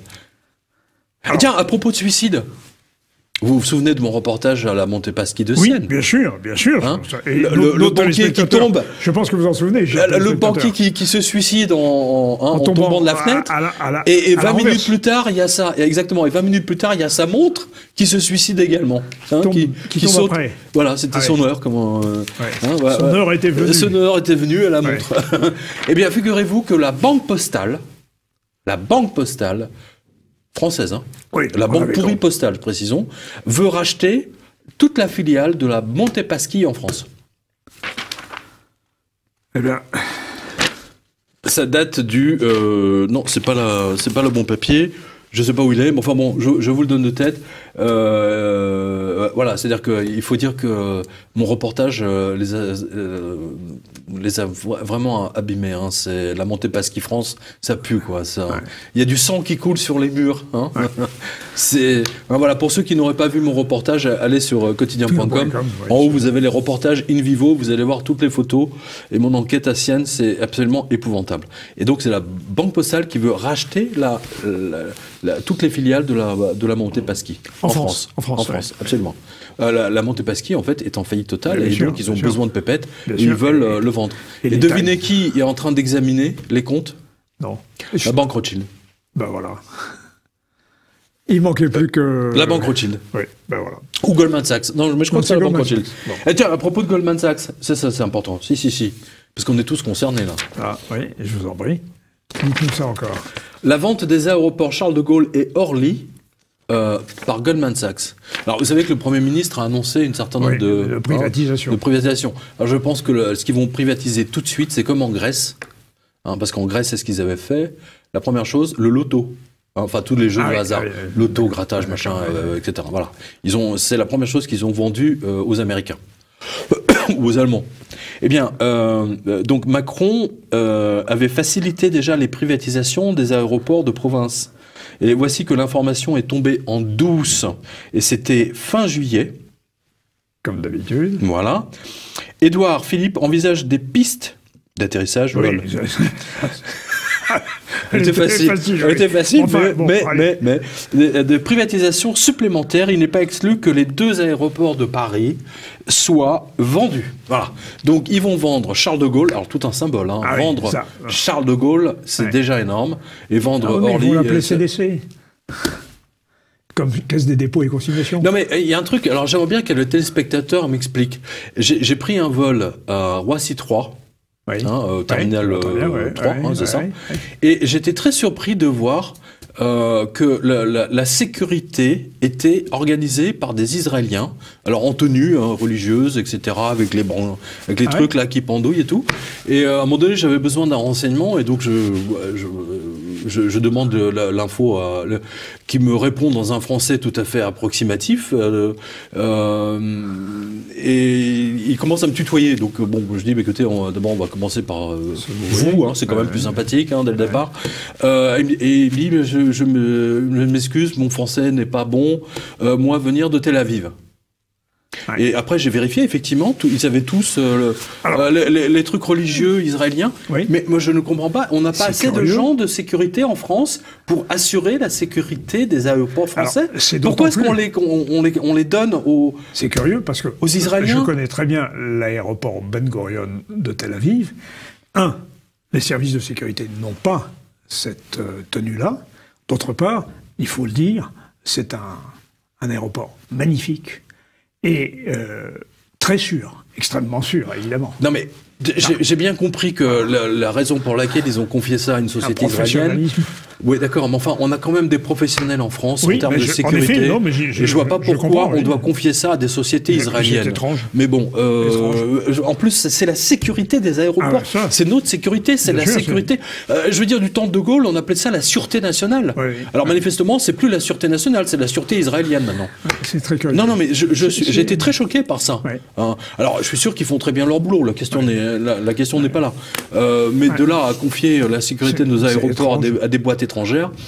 Alors, tiens, à propos de suicide, vous vous souvenez de mon reportage à la Montepaschi de Sienne? Oui, bien sûr. Hein, le banquier qui tombe. Je pense que vous en souvenez. Le banquier qui se suicide en tombant de la fenêtre. Et 20 minutes plus tard, il y a ça. Exactement. Et 20 minutes plus tard, il y a sa montre qui se suicide également. Qui saute. Après. Voilà, c'était son heure. Son heure était venue. Son heure était venue à la montre. Eh bien, figurez-vous que la banque postale française, la banque pourrie postale, précisons, veut racheter toute la filiale de la Montepaschi en France. Eh bien... Ça date du... non, c'est pas le bon papier. Je sais pas où il est, mais enfin bon, je vous le donne de tête. Voilà, c'est-à-dire qu'il faut dire que mon reportage les a vraiment abîmés. Hein. C'est la Montepaschi France, ça pue quoi. Ça. Ouais. Il y a du sang qui coule sur les murs. Hein. Ouais. C'est voilà, pour ceux qui n'auraient pas vu mon reportage, allez sur quotidien.com. En haut, vous avez les reportages in vivo. Vous allez voir toutes les photos. Et mon enquête à Sienne, c'est absolument épouvantable. Et donc c'est la Banque Postale qui veut racheter toutes les filiales de la Montepaschi. En France, absolument. La Montepaschi, en fait, est en faillite totale et donc ils ont besoin de pépettes et ils veulent le vendre. Et devinez qui est en train d'examiner les comptes? Non. La Banque Rothschild. Ben voilà. Il manquait plus que... La Banque Rothschild. Oui, ben voilà. Ou Goldman Sachs. Non, mais je crois que c'est la Banque Rothschild. Bon. Et tiens, à propos de Goldman Sachs, ça c'est important. Si. Parce qu'on est tous concernés, là. Ah, oui, je vous en prie. Dites-nous ça encore. La vente des aéroports Charles de Gaulle et Orly par Goldman Sachs. Alors, vous savez que le Premier ministre a annoncé une certain nombre de privatisation. Alors, je pense que ce qu'ils vont privatiser tout de suite, c'est comme en Grèce. Hein, parce qu'en Grèce, c'est ce qu'ils avaient fait. La première chose, le loto. Enfin, tous les jeux de hasard. Loto, grattage, machin, etc. Voilà. C'est la première chose qu'ils ont vendue aux Américains. Ou aux Allemands. Eh bien, donc Macron avait facilité déjà les privatisations des aéroports de province. Et voici que l'information est tombée en douce. Et c'était fin juillet. Comme d'habitude. Voilà. Édouard Philippe envisage des pistes d'atterrissage. Oui. Elle était facile, enfin, mais de privatisation supplémentaire, il n'est pas exclu que les 2 aéroports de Paris soient vendus. Voilà. Donc ils vont vendre Charles de Gaulle, alors tout un symbole, hein. Vendre Charles de Gaulle, c'est déjà énorme, et vendre Orly... Ils vont l'appeler CDC. Comme Caisse des dépôts et consignations. Non mais il y a un truc, alors j'aimerais bien que le téléspectateur m'explique. J'ai pris un vol à Roissy 3, terminal 3, c'est ça. Et j'étais très surpris de voir que la sécurité était organisée par des Israéliens, alors en tenue religieuse, etc., avec les trucs là qui pendouillent et tout. Et à un moment donné, j'avais besoin d'un renseignement, et donc je demande l'info qui me répond dans un français tout à fait approximatif, et il commence à me tutoyer. Donc bon, je dis, écoutez, d'abord on va commencer par vous, c'est quand même plus sympathique dès le départ. Et il me dit, je m'excuse, mon français n'est pas bon, moi venir de Tel Aviv. Ouais. Et après, j'ai vérifié, effectivement, ils avaient tous les trucs religieux israéliens. Oui. Mais moi, je ne comprends pas. On n'a pas assez de gens de sécurité en France pour assurer la sécurité des aéroports français. Pourquoi est-ce qu'on les donne aux... C'est curieux, parce que aux Israéliens. Je connais très bien l'aéroport Ben Gurion de Tel Aviv. Les services de sécurité n'ont pas cette tenue-là. D'autre part, il faut le dire, c'est un aéroport magnifique. Et très sûr, extrêmement sûr, évidemment. Non mais, j'ai bien compris que la raison pour laquelle ils ont confié ça à une société israélienne... Oui, d'accord, mais enfin, on a quand même des professionnels en France en termes de sécurité. En effet, et je vois pas pourquoi on doit confier ça à des sociétés israéliennes. Étrange. Mais bon, en plus, c'est la sécurité des aéroports. C'est notre sécurité, c'est la sécurité. Je veux dire, du temps de Gaulle, on appelait ça la sûreté nationale. Oui. Alors manifestement, c'est plus la sûreté nationale, c'est la sûreté israélienne maintenant. C'est très curieux. Non, mais j'ai été très choqué par ça. Oui. Alors, je suis sûr qu'ils font très bien leur boulot. La question n'est pas là. Mais de là à confier la sécurité de nos aéroports à des boîtes étrangères,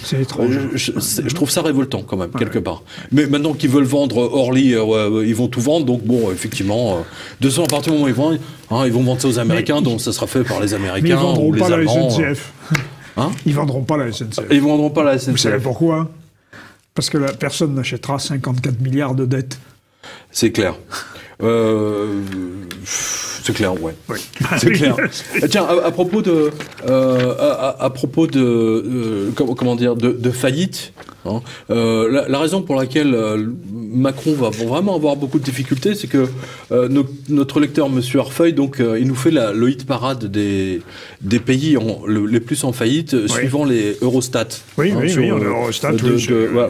c'est étrange. Je trouve ça révoltant quand même, quelque part. Mais maintenant qu'ils veulent vendre Orly, ils vont tout vendre. Donc bon, effectivement, de toute façon, à partir du moment où ils vont vendre ça aux Américains, donc ça sera fait par les Américains ou les Allemands. Ils vendront pas la SNCF. Ils vendront pas la SNCF. Vous savez pourquoi? Parce que personne n'achètera 54 milliards de dettes. C'est clair. C'est clair, ouais. Oui. C'est clair. Tiens, à propos de faillite, la raison pour laquelle Macron va vraiment avoir beaucoup de difficultés, c'est que notre lecteur, Monsieur Arfeuil, donc il nous fait le hit parade des pays les plus en faillite, suivant les Eurostat. Oui, Eurostat.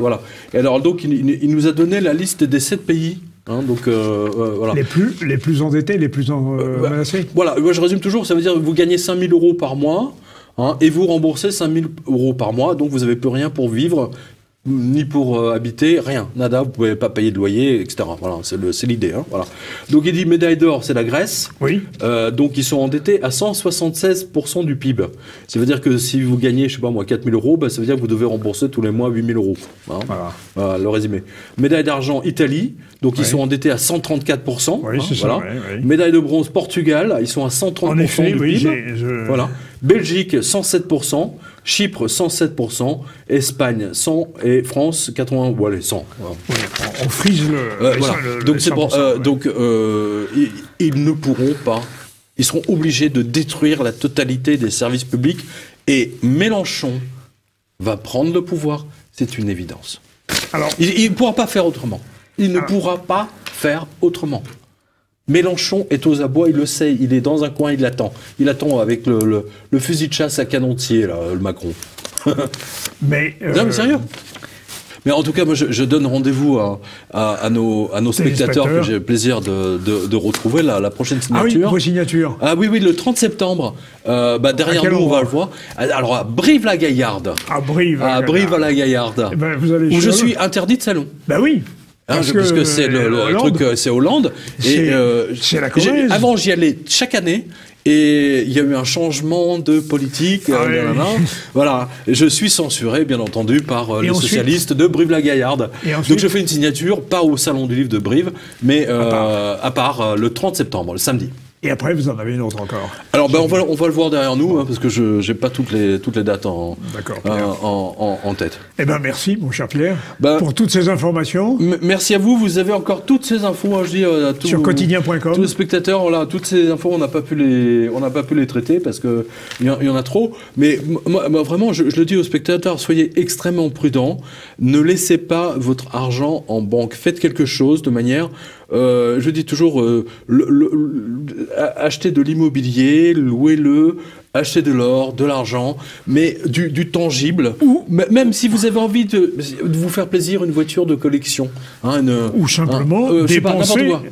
Voilà. Et alors donc il nous a donné la liste des 7 pays Hein, donc voilà. Les plus endettés, les plus menacés. Voilà, moi je résume toujours, ça veut dire que vous gagnez 5 000 € par mois, hein, et vous remboursez 5 000 € par mois, donc vous n'avez plus rien pour vivre, ni pour habiter, rien, nada, vous ne pouvez pas payer de loyer, etc. Voilà, c'est l'idée. Hein, voilà. Donc il dit médaille d'or, c'est la Grèce. Oui. Donc ils sont endettés à 176% du PIB. Ça veut dire que si vous gagnez, je sais pas moi, 4 000 €, bah, ça veut dire que vous devez rembourser tous les mois 8 000 €. Hein, voilà le résumé. Médaille d'argent, Italie. Donc ils sont endettés à 134%. Oui, c'est voilà. ça. Oui. Médaille de bronze, Portugal. Ils sont à 130% en effet, du oui, PIB. Voilà. Belgique, 107%. Chypre, 107%. Espagne, 100%. Et France, 80%. Bon, allez, 100%. Voilà. Oui, on frise voilà. Donc, c'est bon, donc ils ne pourront pas. Ils seront obligés de détruire la totalité des services publics. Et Mélenchon va prendre le pouvoir. C'est une évidence. Alors, il ne pourra pas faire autrement. Il ne pourra pas faire autrement. Mélenchon est aux abois, il le sait, il est dans un coin, il l'attend. Il attend avec le fusil de chasse à canon de tir, là, le Macron. Mais non, mais sérieux. Mais en tout cas, moi, je donne rendez-vous à nos spectateurs que j'ai le plaisir de retrouver la prochaine signature. Ah oui, vos signatures. Ah oui, le 30 septembre. Derrière nous, on va le voir. Alors, à Brive-la-Gaillarde. À Brive-la-Gaillarde. Eh ben, vous allez où je suis interdit de salon. Ben oui. Parce que c'est le truc, c'est Hollande. C'est la Corrèze. Avant, j'y allais chaque année. Et il y a eu un changement de politique. Voilà. Je suis censuré, bien entendu, par les socialistes de Brive-la-Gaillarde. Donc je fais une signature, pas au Salon du Livre de Brive, mais à part le 30 septembre, le samedi. Et après, vous en avez une autre encore. Alors, on va le voir derrière nous, hein, parce que je n'ai pas toutes les dates en tête. Eh bien, merci, mon cher Pierre, pour toutes ces informations. Merci à vous. Vous avez encore toutes ces infos, hein, je dis, sur quotidien.com. Tous les spectateurs, voilà, toutes ces infos, on n'a pas pu les traiter parce que il y en a trop. Mais moi vraiment, je le dis aux spectateurs, soyez extrêmement prudents. Ne laissez pas votre argent en banque. Faites quelque chose de manière... je dis toujours, acheter de l'immobilier, louez-le, acheter de l'or, de l'argent, mais du tangible. Ou même si vous avez envie de vous faire plaisir, une voiture de collection. Hein, ou simplement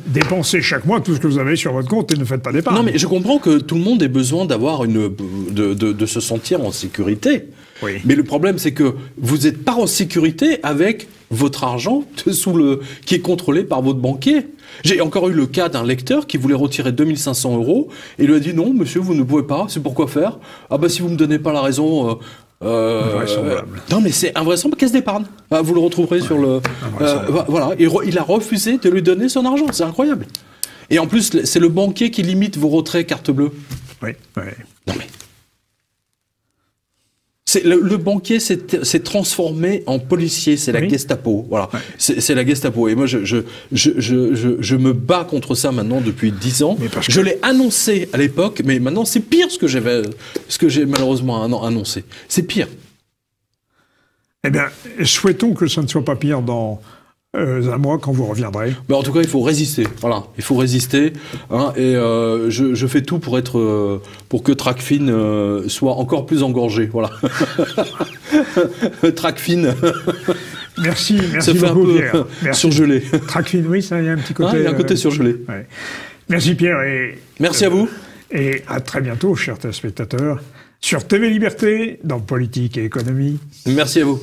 dépenser chaque mois tout ce que vous avez sur votre compte et ne faites pas d'épargne. Non, mais je comprends que tout le monde ait besoin d'avoir de se sentir en sécurité. Oui. Mais le problème, c'est que vous n'êtes pas en sécurité avec votre argent qui est contrôlé par votre banquier. J'ai encore eu le cas d'un lecteur qui voulait retirer 2 500 € et il lui a dit non, monsieur, vous ne pouvez pas, c'est pourquoi faire? Ah bah si vous me donnez pas la raison... non mais c'est invraisemblable, caisse d'épargne. Vous le retrouverez sur le... voilà, et il a refusé de lui donner son argent, c'est incroyable. Et en plus, c'est le banquier qui limite vos retraits carte bleue. Oui. Non mais... Le banquier s'est transformé en policier, c'est la Gestapo, voilà. Ouais. C'est la Gestapo. Et moi, je me bats contre ça maintenant depuis 10 ans. Je l'ai annoncé à l'époque, mais maintenant c'est pire ce que j'ai malheureusement annoncé. C'est pire. Eh bien, souhaitons que ça ne soit pas pire dans un mois quand vous reviendrez. Mais en tout cas, il faut résister. Voilà, il faut résister. Hein, et je fais tout pour que Tracfin soit encore plus engorgé. Voilà. Tracfin. Merci ça fait beaucoup, un peu Pierre. Merci. Surgelé. Tracfin, oui, ça y a un petit côté. Il y a un côté surgelé. Ouais. Merci Pierre. Et, merci à vous. Et à très bientôt, chers téléspectateurs, sur TV Liberté, dans Politique et Économie. Merci à vous.